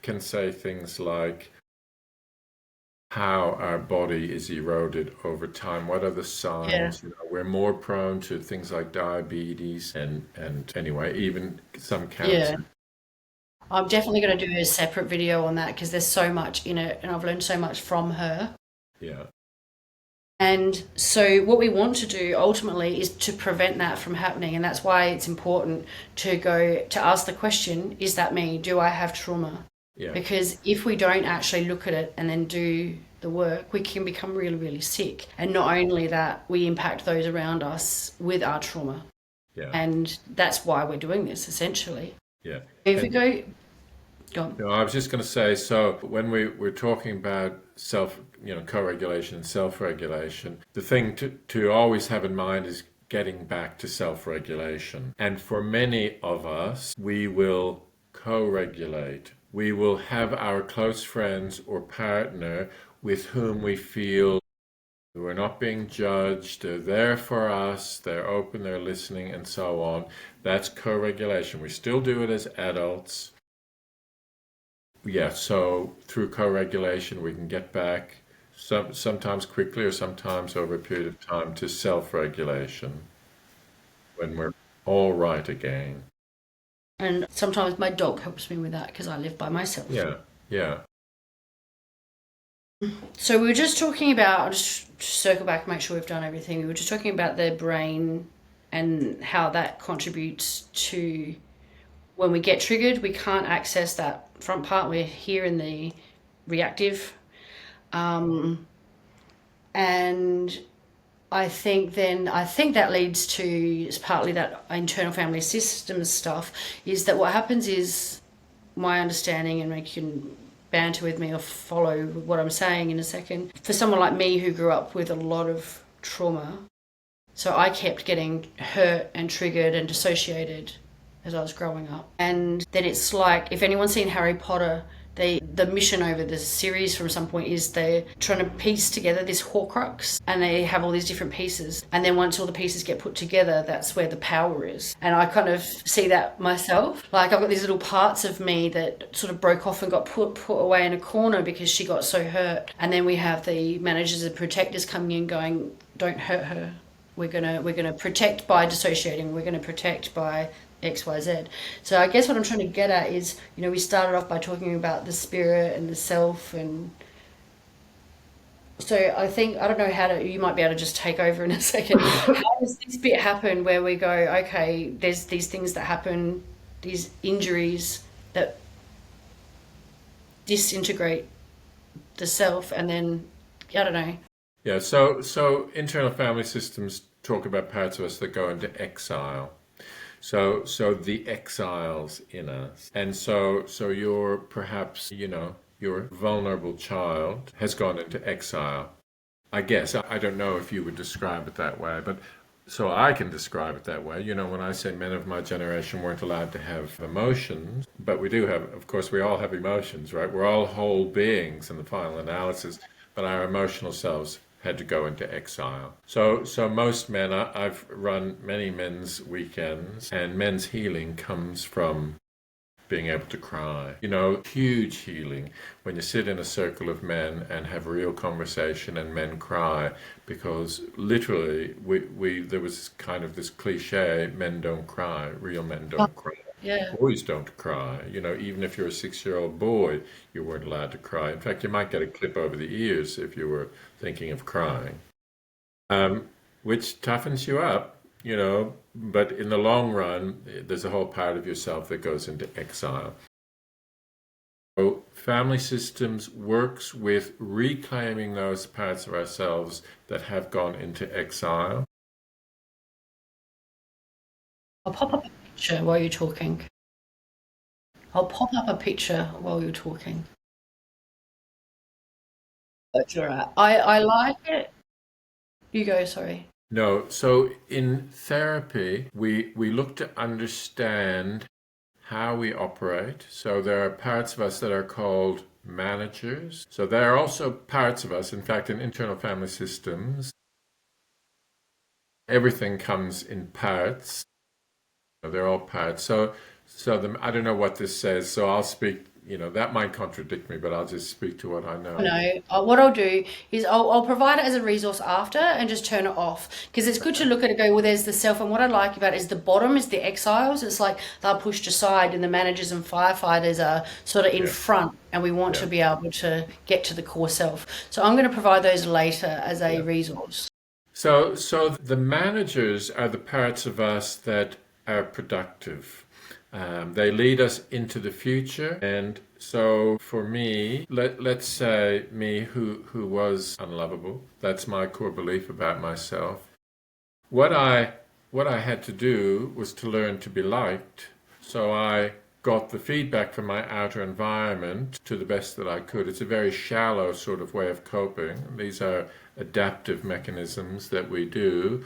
[SPEAKER 1] can say things like how our body is eroded over time. What are the
[SPEAKER 2] Yeah.
[SPEAKER 1] signs? We're more prone to things like diabetes and anyway, even some
[SPEAKER 2] Yeah.
[SPEAKER 1] cancer.
[SPEAKER 2] I'm definitely going to do a separate video on that because there's so much in it and I've learned so much from her.
[SPEAKER 1] Yeah,
[SPEAKER 2] And so, what we want to do ultimately is to prevent that from happening. And that's why it's important to go to ask the question, is that me? Do I have trauma?
[SPEAKER 1] yeah,
[SPEAKER 2] Because if we don't actually look at it and then do the work, we can become really, really sick. And not only that, we impact those around us with our trauma.
[SPEAKER 1] yeah,
[SPEAKER 2] And that's why we're doing this essentially.
[SPEAKER 1] yeah.
[SPEAKER 2] If we
[SPEAKER 1] And
[SPEAKER 2] go on.
[SPEAKER 1] I was just going to say, so when we're talking about co-regulation and self-regulation, the thing to always have in mind is getting back to self-regulation. And for many of us, we will co-regulate. We will have our close friends or partner with whom we feel we're not being judged, they're there for us, they're open, they're listening, and so on. That's co-regulation. We still do it as adults. Yeah, so through co-regulation, we can get back sometimes quickly or sometimes over a period of time to self-regulation when we're all right again.
[SPEAKER 2] And sometimes my dog helps me with that because I live by myself.
[SPEAKER 1] Yeah, yeah,
[SPEAKER 2] So we were just talking about, I'll just circle back, make sure we've done everything. We were just talking about the brain and how that contributes to when we get triggered, we can't access that front part. We're here in the reactive. And I think that leads to, it's partly that internal family systems stuff, is that what happens is, my understanding, and we can banter with me or follow what I'm saying in a second, for someone like me who grew up with a lot of trauma, so I kept getting hurt and triggered and dissociated as I was growing up. And then it's like, if anyone's seen Harry Potter, the mission over the series from some point is they're trying to piece together this Horcrux, and they have all these different pieces, and then once all the pieces get put together, that's where the power is. And I kind of see that myself. Like, I've got these little parts of me that sort of broke off and got put away in a corner because she got so hurt. And then we have the managers and protectors coming in going, don't hurt her. We're gonna protect by dissociating. We're gonna protect by XYZ. So I guess what I'm trying to get at is, we started off by talking about the spirit and the self, and so I think, I don't know how to, you might be able to just take over in a second. How does this bit happen where we go, okay, there's these things that happen, these injuries that disintegrate the self, and then, I don't know.
[SPEAKER 1] yeah. So internal family systems talk about parts of us that go into exile. So the exiles in us, and so you're perhaps your vulnerable child has gone into exile. I guess I don't know if you would describe it that way, but so I can describe it that way. When I say men of my generation weren't allowed to have emotions, but we do have, of course, we all have emotions, right? We're all whole beings in the final analysis, but our emotional selves had to go into exile. So most men, I've run many men's weekends, and men's healing comes from being able to cry. Huge healing when you sit in a circle of men and have real conversation and men cry, because literally we there was kind of this cliche, men don't cry, real men don't cry.
[SPEAKER 2] Yeah.
[SPEAKER 1] Boys don't cry. Even if you're a 6-year-old boy, you weren't allowed to cry. In fact, you might get a clip over the ears if you were thinking of crying, which toughens you up, but in the long run, there's a whole part of yourself that goes into exile. So family systems works with reclaiming those parts of ourselves that have gone into exile.
[SPEAKER 2] I'll pop up a picture while you're talking. I'll pop up a picture while you're talking. That's all right. I like it. You go, sorry.
[SPEAKER 1] No, so in therapy, we look to understand how we operate. So there are parts of us that are called managers. So there are also parts of us, in fact, in internal family systems, everything comes in parts. They're all parts. So I don't know what this says, so I'll speak, that might contradict me, but I'll just speak to what I know.
[SPEAKER 2] No, what I'll do is I'll provide it as a resource after and just turn it off, because it's good to look at it, go, well, there's the self, and what I like about it is the bottom is the exiles. It's like they're pushed aside, and the managers and firefighters are sort of in front, and we want to be able to get to the core self. So I'm going to provide those later as a resource.
[SPEAKER 1] So the managers are the parts of us that are productive. They lead us into the future. And so for me, let's say me who was unlovable, that's my core belief about myself. What I had to do was to learn to be liked. So I got the feedback from my outer environment to the best that I could. It's a very shallow sort of way of coping. These are adaptive mechanisms that we do.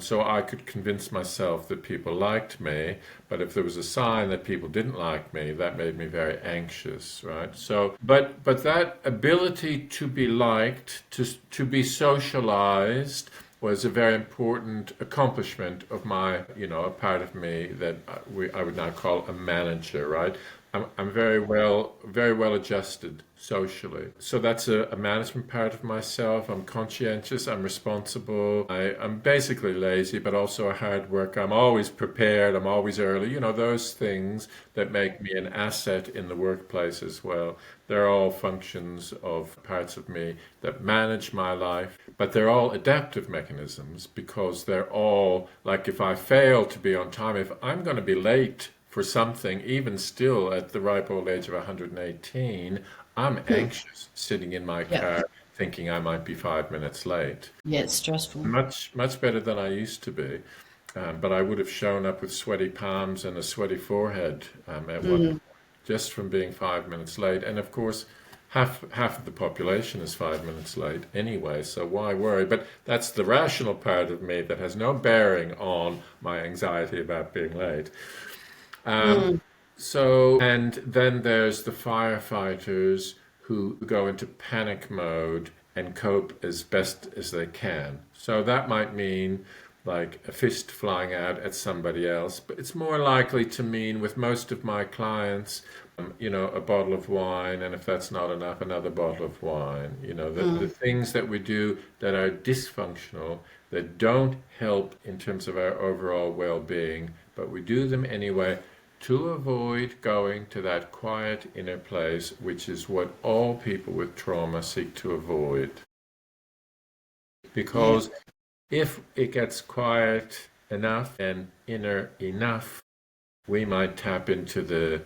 [SPEAKER 1] So I could convince myself that people liked me, but if there was a sign that people didn't like me, that made me very anxious, right? So, but that ability to be liked, to be socialized, was a very important accomplishment of my, a part of me that I would now call a manager, right? I'm very well adjusted socially. So that's a management part of myself. I'm conscientious, I'm responsible, I'm basically lazy, but also a hard worker. I'm always prepared, I'm always early, those things that make me an asset in the workplace as well. They're all functions of parts of me that manage my life, but they're all adaptive mechanisms, because they're all, like, if I fail to be on time, if I'm going to be late for something, even still at the ripe old age of 118, I'm anxious sitting in my car thinking I might be 5 minutes late.
[SPEAKER 2] Yeah, it's stressful.
[SPEAKER 1] Much better than I used to be. But I would have shown up with sweaty palms and a sweaty forehead at one, just from being 5 minutes late. And of course, half of the population is 5 minutes late anyway, so why worry? But that's the rational part of me that has no bearing on my anxiety about being late. So, and then there's the firefighters who go into panic mode and cope as best as they can. So that might mean like a fist flying out at somebody else, but it's more likely to mean, with most of my clients, a bottle of wine, and if that's not enough, another bottle of wine. The things that we do that are dysfunctional, that don't help in terms of our overall well-being, but we do them anyway to avoid going to that quiet inner place, which is what all people with trauma seek to avoid. Because if it gets quiet enough and inner enough, we might tap into the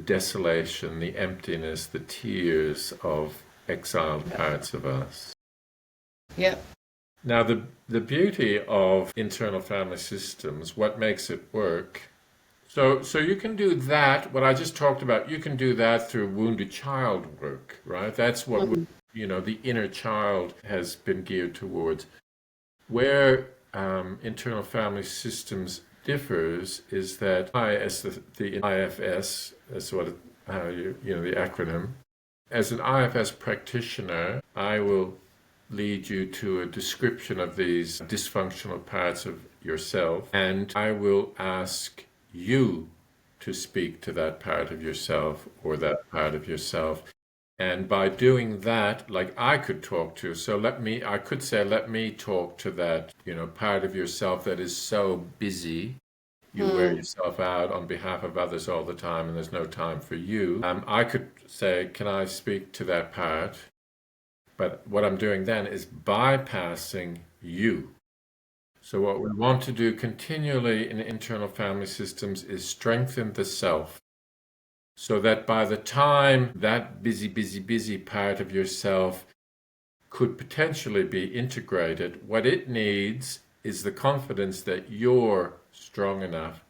[SPEAKER 1] desolation, the emptiness, the tears of exiled parts of us.
[SPEAKER 2] Yep.
[SPEAKER 1] Now, the beauty of internal family systems, what makes it work, so you can do that, what I just talked about, you can do that through wounded child work, right? That's what, the inner child has been geared towards. Where internal family systems differs is that I, as the IFS, that's what the acronym, as an IFS practitioner, I will lead you to a description of these dysfunctional parts of yourself, and I will ask you to speak to that part of yourself or that part of yourself. And by doing that, like I could talk to, I could say, let me talk to that, part of yourself that is so busy. You wear
[SPEAKER 2] Mm.
[SPEAKER 1] yourself out on behalf of others all the time, and there's no time for you. I could say, can I speak to that part? But what I'm doing then is bypassing you. So what we want to do continually in internal family systems is strengthen the self so that by the time that busy, busy, busy part of yourself could potentially be integrated, what it needs is the confidence that you're strong enough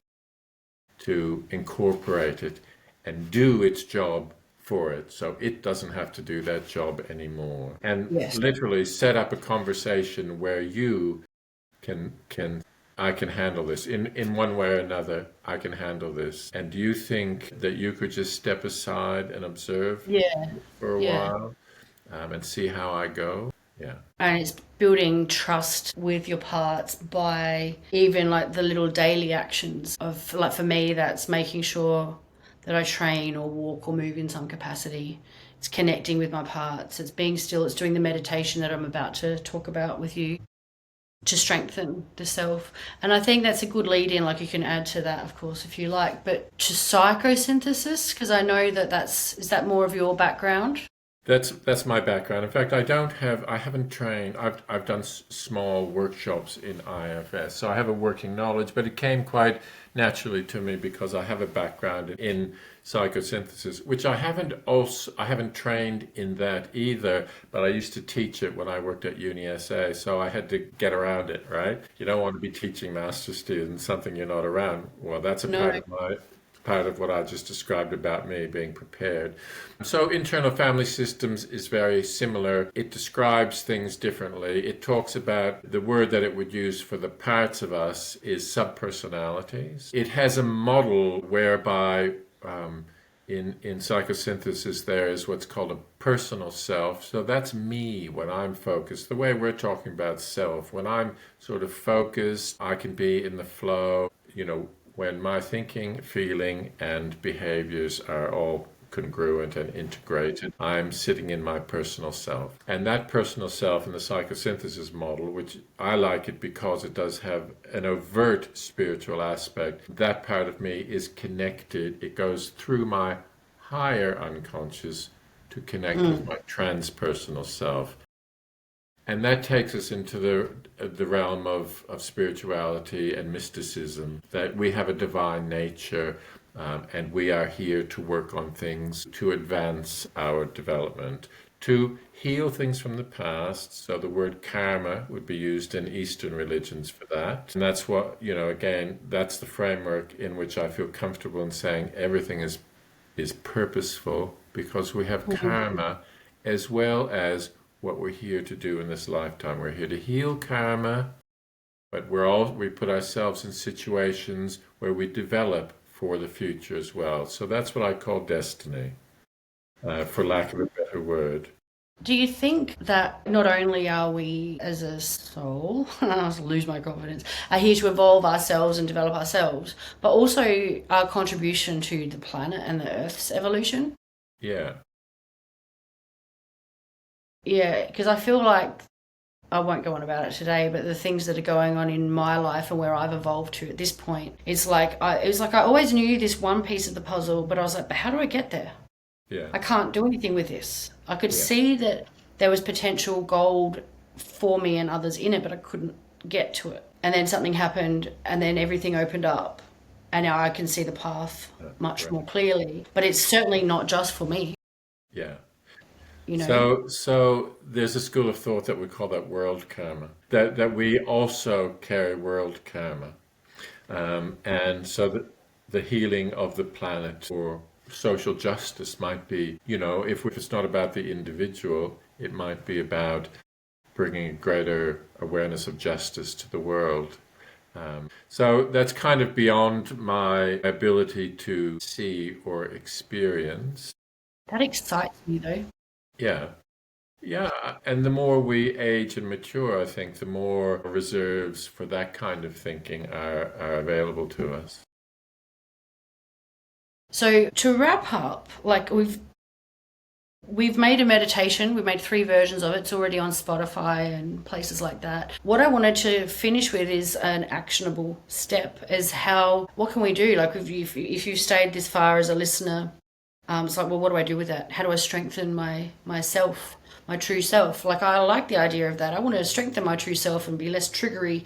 [SPEAKER 1] to incorporate it and do its job for it so it doesn't have to do that job anymore. And
[SPEAKER 2] Yes.
[SPEAKER 1] literally set up a conversation where you can I can handle this in one way or another. I can handle this. And do you think that you could just step aside and observe
[SPEAKER 2] Yeah.
[SPEAKER 1] for a
[SPEAKER 2] Yeah.
[SPEAKER 1] while and see how I go? Yeah.
[SPEAKER 2] And it's building trust with your parts by even like the little daily actions of, like, for me, that's making sure that I train or walk or move in some capacity. It's connecting with my parts. It's being still. It's doing the meditation that I'm about to talk about with you to strengthen the self. And I think that's a good lead in, like you can add to that, of course, if you like, but to psychosynthesis, because I know that is that more of your background?
[SPEAKER 1] That's my background. In fact, I haven't trained. I've done small workshops in IFS, so I have a working knowledge, but it came quite naturally to me because I have a background in psychosynthesis, which I haven't trained in that either, but I used to teach it when I worked at UniSA, so I had to get around it, right? You don't want to be teaching master students something you're not around. Well, that's a
[SPEAKER 2] No.
[SPEAKER 1] part of what I just described about me being prepared. So, internal family systems is very similar. It describes things differently. It talks about the word that it would use for the parts of us is subpersonalities. It has a model whereby in psychosynthesis there is what's called a personal self. So that's me when I'm focused. The way we're talking about self, when I'm sort of focused, I can be in the flow, when my thinking, feeling, and behaviors are all congruent and integrated, I'm sitting in my personal self. And that personal self in the psychosynthesis model, which I like it because it does have an overt spiritual aspect, that part of me is connected. It goes through my higher unconscious to connect with my transpersonal self. And that takes us into the realm of spirituality and mysticism, that we have a divine nature and we are here to work on things to advance our development, to heal things from the past. So the word karma would be used in Eastern religions for that. And that's what, again, that's the framework in which I feel comfortable in saying everything is purposeful because we have karma as well as what we're here to do in this lifetime. We're here to heal karma, but we put ourselves in situations where we develop for the future as well. So that's what I call destiny, for lack of a better word.
[SPEAKER 2] Do you think that not only are we as a soul, I lose my confidence, are here to evolve ourselves and develop ourselves, but also our contribution to the planet and the Earth's evolution?
[SPEAKER 1] Yeah,
[SPEAKER 2] Yeah, because I feel like I won't go on about it today, but the things that are going on in my life and where I've evolved to at this point, it was like I always knew this one piece of the puzzle, but I was like, but how do I get there?
[SPEAKER 1] yeah,
[SPEAKER 2] I can't do anything with this. I could
[SPEAKER 1] yeah,
[SPEAKER 2] see that there was potential gold for me and others in it, but I couldn't get to it. And then something happened, and then everything opened up, and now I can see the path much
[SPEAKER 1] right,
[SPEAKER 2] more clearly. But it's certainly not just for me,
[SPEAKER 1] yeah.
[SPEAKER 2] you know.
[SPEAKER 1] So there's a school of thought that we call that world karma, that we also carry world karma. And so the healing of the planet or social justice might be, if it's not about the individual, it might be about bringing a greater awareness of justice to the world. So that's kind of beyond my ability to see or experience.
[SPEAKER 2] That excites me though.
[SPEAKER 1] Yeah. Yeah, and the more we age and mature, I think the more reserves for that kind of thinking are available to us.
[SPEAKER 2] So to wrap up, like we've made a meditation. We've made 3 versions of it. It's already on Spotify and places like that. What I wanted to finish with is an actionable step as what can we do? Like if you've stayed this far as a listener, it's like, well, what do I do with that? How do I strengthen myself, my true self? Like, I like the idea of that. I want to strengthen my true self and be less triggery.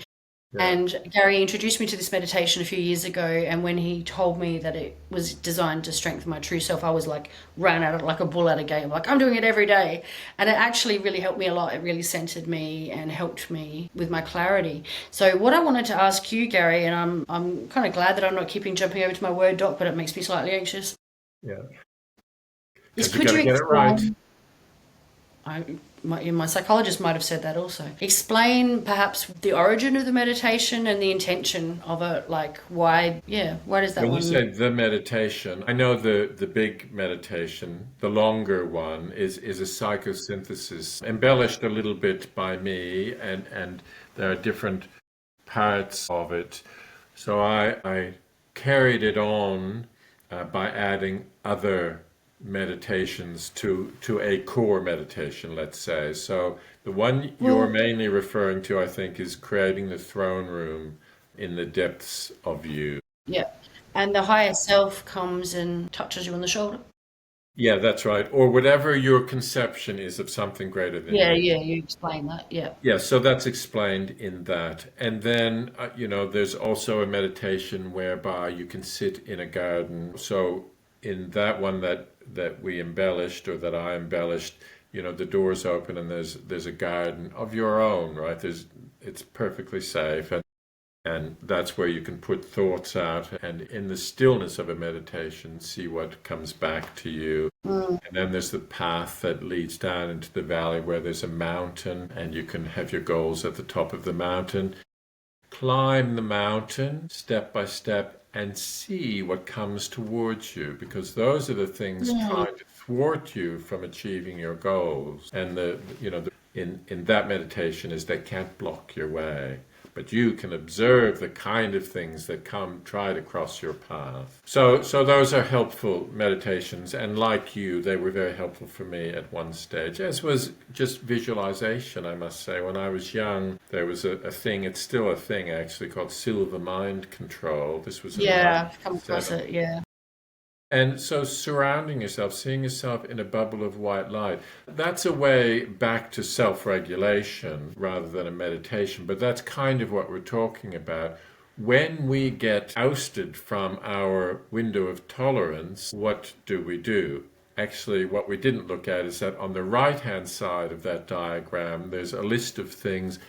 [SPEAKER 2] Yeah. And Garry introduced me to this meditation a few years ago, and when he told me that it was designed to strengthen my true self, I was like, ran at it like a bull at a gate. I'm like, I'm doing it every day. And it actually really helped me a lot. It really centered me and helped me with my clarity. So what I wanted to ask you, Garry, and I'm kind of glad that I'm not keeping jumping over to my Word doc, but it makes me slightly anxious.
[SPEAKER 1] Yeah.
[SPEAKER 2] Is
[SPEAKER 1] Could you get it right?
[SPEAKER 2] My psychologist might have said that also. Explain perhaps the origin of the meditation and the intention of it, like why does that
[SPEAKER 1] When
[SPEAKER 2] one...
[SPEAKER 1] you say the meditation, I know the big meditation, the longer one, is a psychosynthesis, embellished a little bit by me, and there are different parts of it. So I carried it on by adding other meditations to a core meditation, let's say. So the one you're mainly referring to, I think, is creating the throne room in the depths of you.
[SPEAKER 2] Yeah. And the higher self comes and touches you on the shoulder.
[SPEAKER 1] Yeah, that's right. Or whatever your conception is of something greater than you.
[SPEAKER 2] Yeah, you explain that. Yeah.
[SPEAKER 1] Yeah, so that's explained in that. And then, there's also a meditation whereby you can sit in a garden. So in that one that we embellished, or that I embellished, the door's open and there's a garden of your own, right? It's perfectly safe, and that's where you can put thoughts out, and in the stillness of a meditation, see what comes back to you. And then there's the path that leads down into the valley where there's a mountain, and you can have your goals at the top of the mountain. Climb the mountain step by step and see what comes towards you, because those are the things trying to thwart you from achieving your goals. And in that meditation is they can't block your way, but you can observe the kind of things that try to cross your path. So those are helpful meditations, and like you, they were very helpful for me at one stage, as was just visualization, I must say. When I was young, there was a thing, it's still a thing actually, called silver mind control. This was
[SPEAKER 2] I've come across it, yeah.
[SPEAKER 1] And so surrounding yourself, seeing yourself in a bubble of white light, that's a way back to self-regulation rather than a meditation. But that's kind of what we're talking about. When we get ousted from our window of tolerance, what do? Actually, what we didn't look at is that on the right-hand side of that diagram, there's a list of things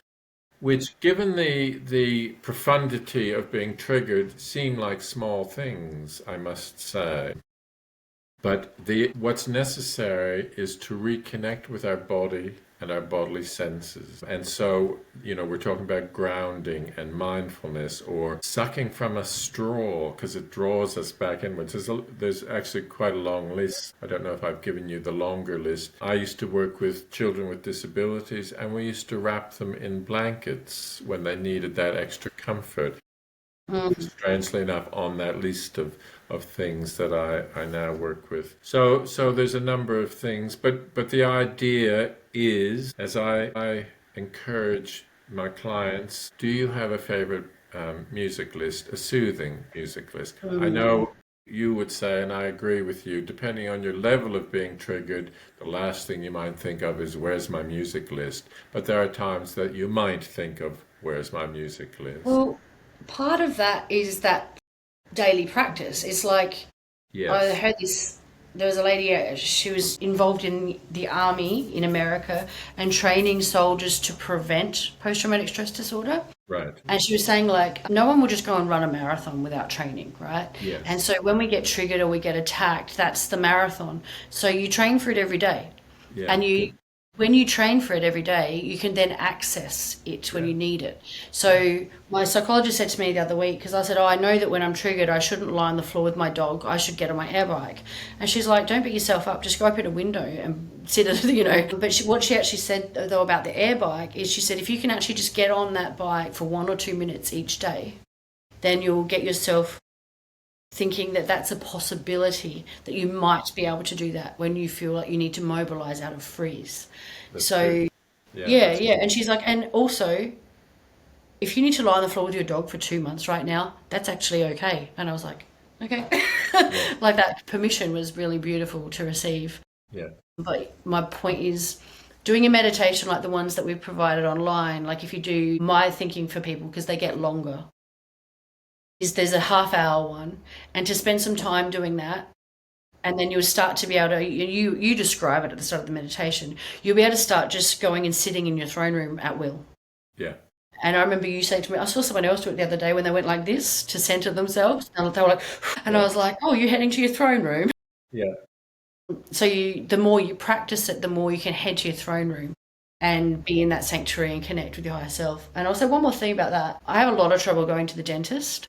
[SPEAKER 1] which, given the profundity of being triggered, seem like small things, I must say. But what's necessary is to reconnect with our body and our bodily senses. And so, we're talking about grounding and mindfulness, or sucking from a straw, because it draws us back inwards. There's actually quite a long list. I don't know if I've given you the longer list. I used to work with children with disabilities, and we used to wrap them in blankets when they needed that extra comfort. Strangely enough, on that list of things that I now work with. So there's a number of things, but the idea is, as I encourage my clients, do you have a favorite music list, a soothing music list? I know you would say, and I agree with you, depending on your level of being triggered, the last thing you might think of is, where's my music list? But there are times that you might think of, where's my music list?
[SPEAKER 2] Well, part of that is that daily practice. It's like,
[SPEAKER 1] yes.
[SPEAKER 2] I heard this, there was a lady, she was involved in the army in America and training soldiers to prevent post-traumatic stress disorder.
[SPEAKER 1] Right.
[SPEAKER 2] And she was saying, like, no one will just go and run a marathon without training, right?
[SPEAKER 1] Yes.
[SPEAKER 2] And so when we get triggered or we get attacked, that's the marathon. So you train for it every day. Yeah. And when you train for it every day, you can then access it when you need it. So my psychologist said to me the other week, because I said, I know that when I'm triggered, I shouldn't lie on the floor with my dog. I should get on my air bike. And she's like, don't beat yourself up. Just go open a window and sit at, But what she actually said, though, about the air bike is, she said, if you can actually just get on that bike for 1 or 2 minutes each day, then you'll get yourself thinking that that's a possibility, that you might be able to do that when you feel like you need to mobilize out of freeze.
[SPEAKER 1] That's
[SPEAKER 2] So
[SPEAKER 1] good.
[SPEAKER 2] yeah,
[SPEAKER 1] That's
[SPEAKER 2] yeah. And she's like, and also, if you need to lie on the floor with your dog for 2 months right now, that's actually okay. And I was like, okay.
[SPEAKER 1] yeah,
[SPEAKER 2] Like that permission was really beautiful to receive.
[SPEAKER 1] yeah,
[SPEAKER 2] But my point is, doing a meditation like the ones that we've provided online, like if you do my thinking for people, because they get longer, is there's a half-hour one, and to spend some time doing that, and then you'll start to be able to, you describe it at the start of the meditation, you'll be able to start just going and sitting in your throne room at will.
[SPEAKER 1] yeah,
[SPEAKER 2] And I remember you saying to me, I saw someone else do it the other day when they went like this to center themselves. And they were like, and I was like, oh, you're heading to your throne room.
[SPEAKER 1] yeah,
[SPEAKER 2] So the more you practice it, the more you can head to your throne room and be in that sanctuary and connect with your higher self. And also one more thing about that, I have a lot of trouble going to the dentist.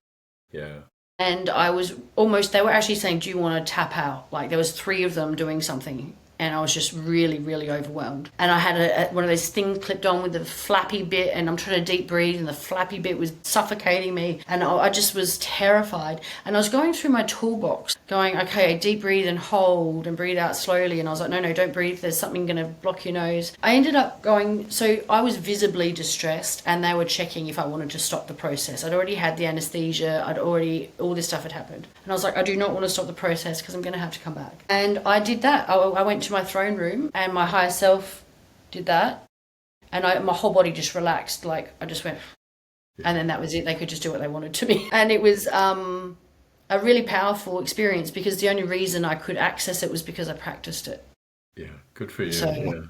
[SPEAKER 1] yeah,
[SPEAKER 2] And I was almost, they were actually saying, do you want to tap out? Like there was 3 of them doing something. And I was just really, really overwhelmed. And I had one of those things clipped on with the flappy bit, and I'm trying to deep breathe, and the flappy bit was suffocating me. And I just was terrified. And I was going through my toolbox, going, okay, deep breathe and hold and breathe out slowly. And I was like, no, don't breathe. There's something going to block your nose. I ended up going, so I was visibly distressed, and they were checking if I wanted to stop the process. I'd already had the anesthesia. All this stuff had happened. And I was like, I do not want to stop the process because I'm going to have to come back. And I did that. I went to my throne room, and my higher self did that, and my whole body just relaxed. Like I just went, and then that was it. They could just do what they wanted to me. And it was a really powerful experience, because the only reason I could access it was because I practiced it.
[SPEAKER 1] yeah. Good for you.
[SPEAKER 2] So,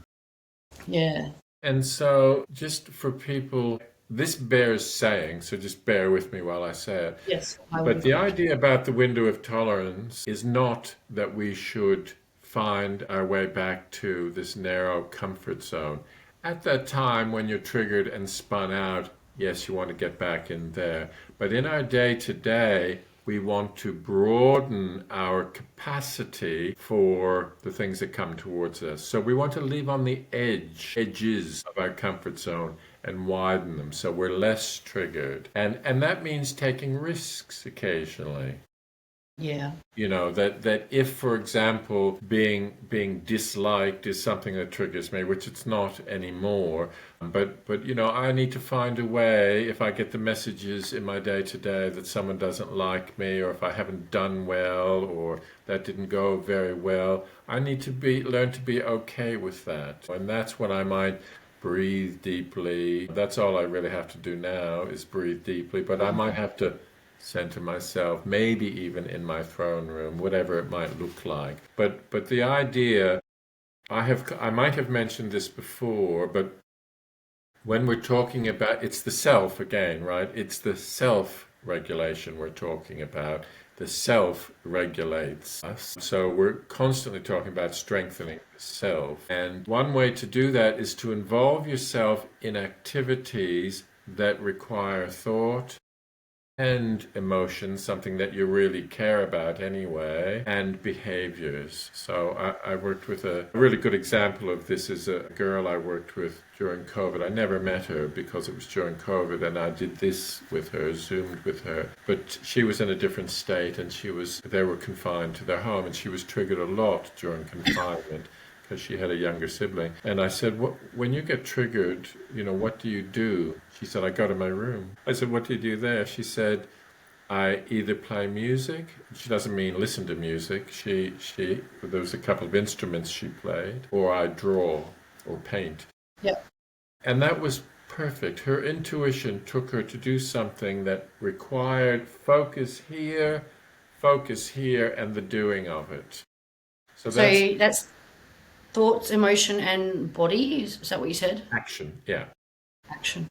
[SPEAKER 2] yeah.
[SPEAKER 1] And so, just for people, this bears saying, so just bear with me while I say it.
[SPEAKER 2] Yes.
[SPEAKER 1] But the idea about the window of tolerance is not that we should find our way back to this narrow comfort zone. At that time when you're triggered and spun out, yes, you want to get back in there. But in our day-to-day, we want to broaden our capacity for the things that come towards us. So we want to leave on the edges of our comfort zone and widen them so we're less triggered. And that means taking risks occasionally.
[SPEAKER 2] Yeah.
[SPEAKER 1] You know, that if, for example, being disliked is something that triggers me, which it's not anymore, but you know, I need to find a way, if I get the messages in my day-to-day that someone doesn't like me, or if I haven't done well, or that didn't go very well, I need to learn to be okay with that. And that's when I might breathe deeply. That's all I really have to do now is breathe deeply, but I might have to center myself, maybe even in my throne room, whatever it might look like. But the idea, I might have mentioned this before, but when we're talking about, it's the self again, right? It's the self-regulation we're talking about. The self regulates us. So we're constantly talking about strengthening the self. And one way to do that is to involve yourself in activities that require thought and emotions, something that you really care about anyway, and behaviors. So I worked with a really good example of this is a girl I worked with during COVID. I never met her because it was during COVID, and I did this with her, Zoomed with her. But she was in a different state, and they were confined to their home, and she was triggered a lot during confinement, because she had a younger sibling. And I said, when you get triggered, you know, what do you do? She said, I go to my room. I said, what do you do there? She said, I either play music. She doesn't mean listen to music. There was a couple of instruments she played, or I draw or paint.
[SPEAKER 2] Yep.
[SPEAKER 1] And that was perfect. Her intuition took her to do something that required focus here, and the doing of it. So
[SPEAKER 2] that's thoughts, emotion, and body. Is that what you said?
[SPEAKER 1] action, yeah.
[SPEAKER 2] Action.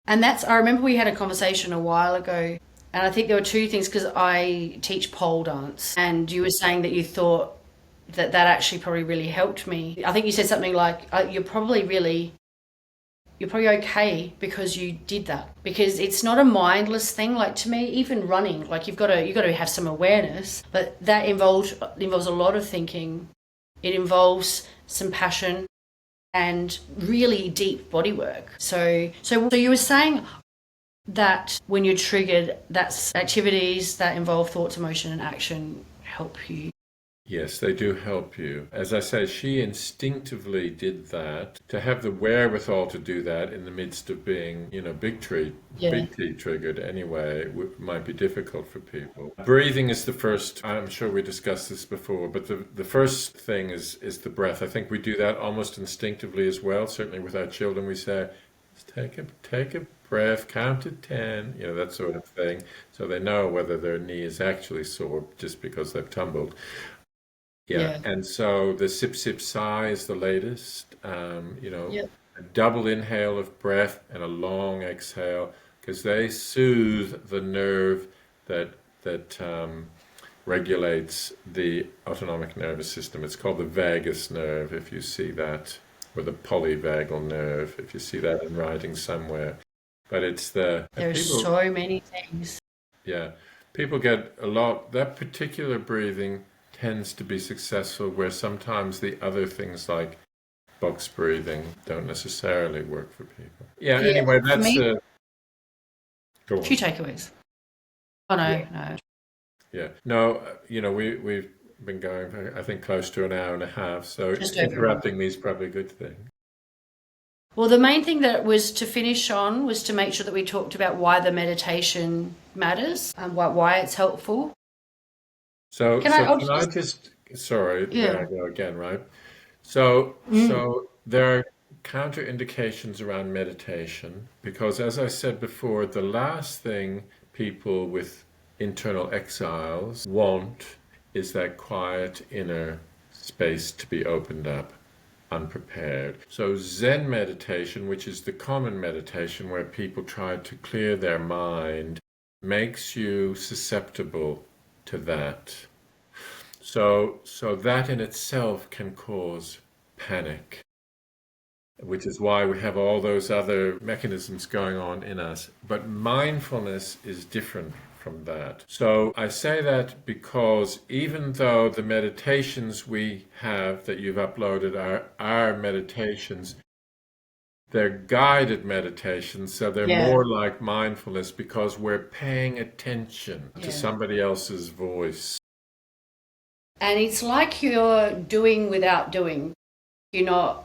[SPEAKER 2] And I remember we had a conversation a while ago, and I think there were 2 things, because I teach pole dance, and you were saying that you thought that actually probably really helped me. I think you said something like, you're probably okay because you did that, because it's not a mindless thing. Like, to me, even running, like you've got to have some awareness, but that involves a lot of thinking. It involves some passion and really deep body work. So you were saying, that when you're triggered, that's activities that involve thoughts, emotion, and action help you.
[SPEAKER 1] Yes, they do help you. As I say, she instinctively did that. To have the wherewithal to do that in the midst of being, big T triggered anyway, might be difficult for people. Breathing is the first. I'm sure we discussed this before, but the first thing is the breath. I think we do that almost instinctively as well. Certainly with our children, we say, take a breath, count to 10, that sort of thing. So they know whether their knee is actually sore just because they've tumbled. Yeah, and so the sip sip sigh is the latest. A double inhale of breath and a long exhale, because they soothe the nerve that regulates the autonomic nervous system. It's called the vagus nerve, if you see that, or the polyvagal nerve, if you see that in writing somewhere. But it's
[SPEAKER 2] There's so many things.
[SPEAKER 1] Yeah, people get a lot. That particular breathing tends to be successful, where sometimes the other things like box breathing don't necessarily work for people. Yeah, anyway, that's
[SPEAKER 2] me,
[SPEAKER 1] go on.
[SPEAKER 2] Few takeaways. Oh, no, no.
[SPEAKER 1] Yeah, no, we've been going for, I think, close to an hour and a half, so interrupting me is probably a good thing.
[SPEAKER 2] Well, the main thing that was to finish on was to make sure that we talked about why the meditation matters and why it's helpful.
[SPEAKER 1] So can I just, sorry, there I go again, right? So there are counterindications around meditation, because as I said before, the last thing people with internal exiles want is that quiet inner space to be opened up, unprepared. So Zen meditation, which is the common meditation where people try to clear their mind, makes you susceptible to that. So that in itself can cause panic, which is why we have all those other mechanisms going on in us. But mindfulness is different from that. So I say that because even though the meditations we have that you've uploaded are our meditations, they're guided meditations, so they're more like mindfulness because we're paying attention to somebody else's voice.
[SPEAKER 2] And it's like you're doing without doing. You're not,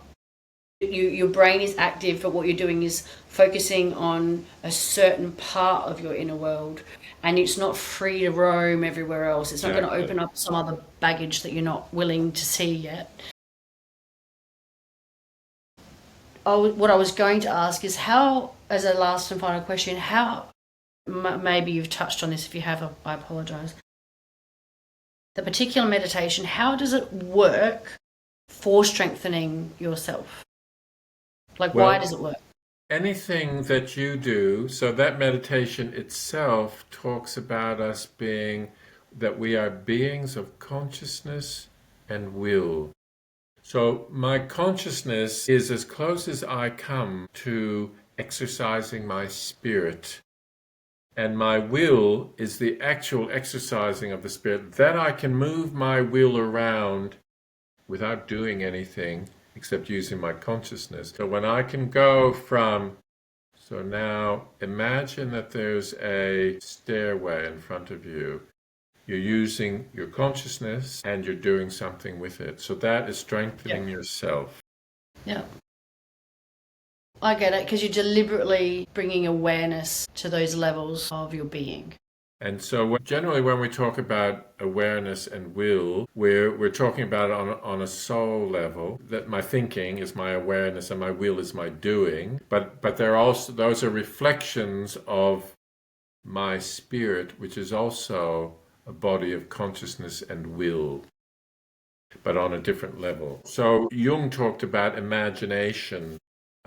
[SPEAKER 2] your brain is active, but what you're doing is focusing on a certain part of your inner world, and it's not free to roam everywhere else. It's not going to open up some other baggage that you're not willing to see yet. What I was going to ask is how, as a last and final question, how, maybe you've touched on this, if you have, I apologize. The particular meditation, how does it work for strengthening yourself? Why does it work?
[SPEAKER 1] Anything that you do, so that meditation itself talks about us being, that we are beings of consciousness and will. So my consciousness is as close as I come to exercising my spirit. And my will is the actual exercising of the spirit, that I can move my will around without doing anything except using my consciousness. So when I can go from, so now imagine that there's a stairway in front of you. You're using your consciousness and you're doing something with it. So that is strengthening yourself.
[SPEAKER 2] Yeah. I get it, because you're deliberately bringing awareness to those levels of your being.
[SPEAKER 1] And so generally when we talk about awareness and will, we're talking about it on a soul level, that my thinking is my awareness and my will is my doing. But they're also, those are reflections of my spirit, which is also a body of consciousness and will, but on a different level. So Jung talked about imagination.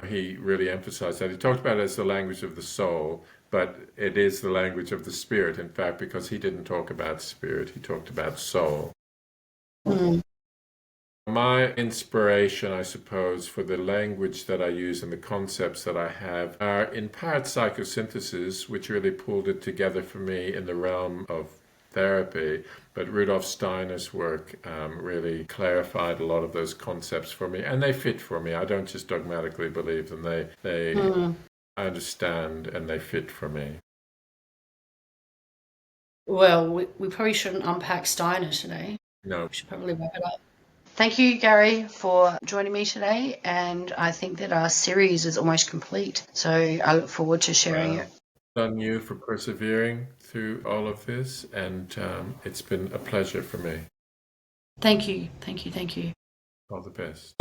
[SPEAKER 1] He really emphasized that. He talked about it as the language of the soul, but it is the language of the spirit, in fact, because he didn't talk about spirit, he talked about soul. My inspiration, I suppose, for the language that I use and the concepts that I have are in part psychosynthesis, which really pulled it together for me in the realm of therapy, but Rudolf Steiner's work really clarified a lot of those concepts for me, and they fit for me. I don't just dogmatically believe them. I understand and they fit for me.
[SPEAKER 2] Well, we probably shouldn't unpack Steiner today.
[SPEAKER 1] No.
[SPEAKER 2] We should probably wrap it up. Thank you, Garry, for joining me today. And I think that our series is almost complete. So I look forward to sharing it.
[SPEAKER 1] On you for persevering through all of this, and it's been a pleasure for me.
[SPEAKER 2] Thank you. Thank you. Thank you.
[SPEAKER 1] All the best.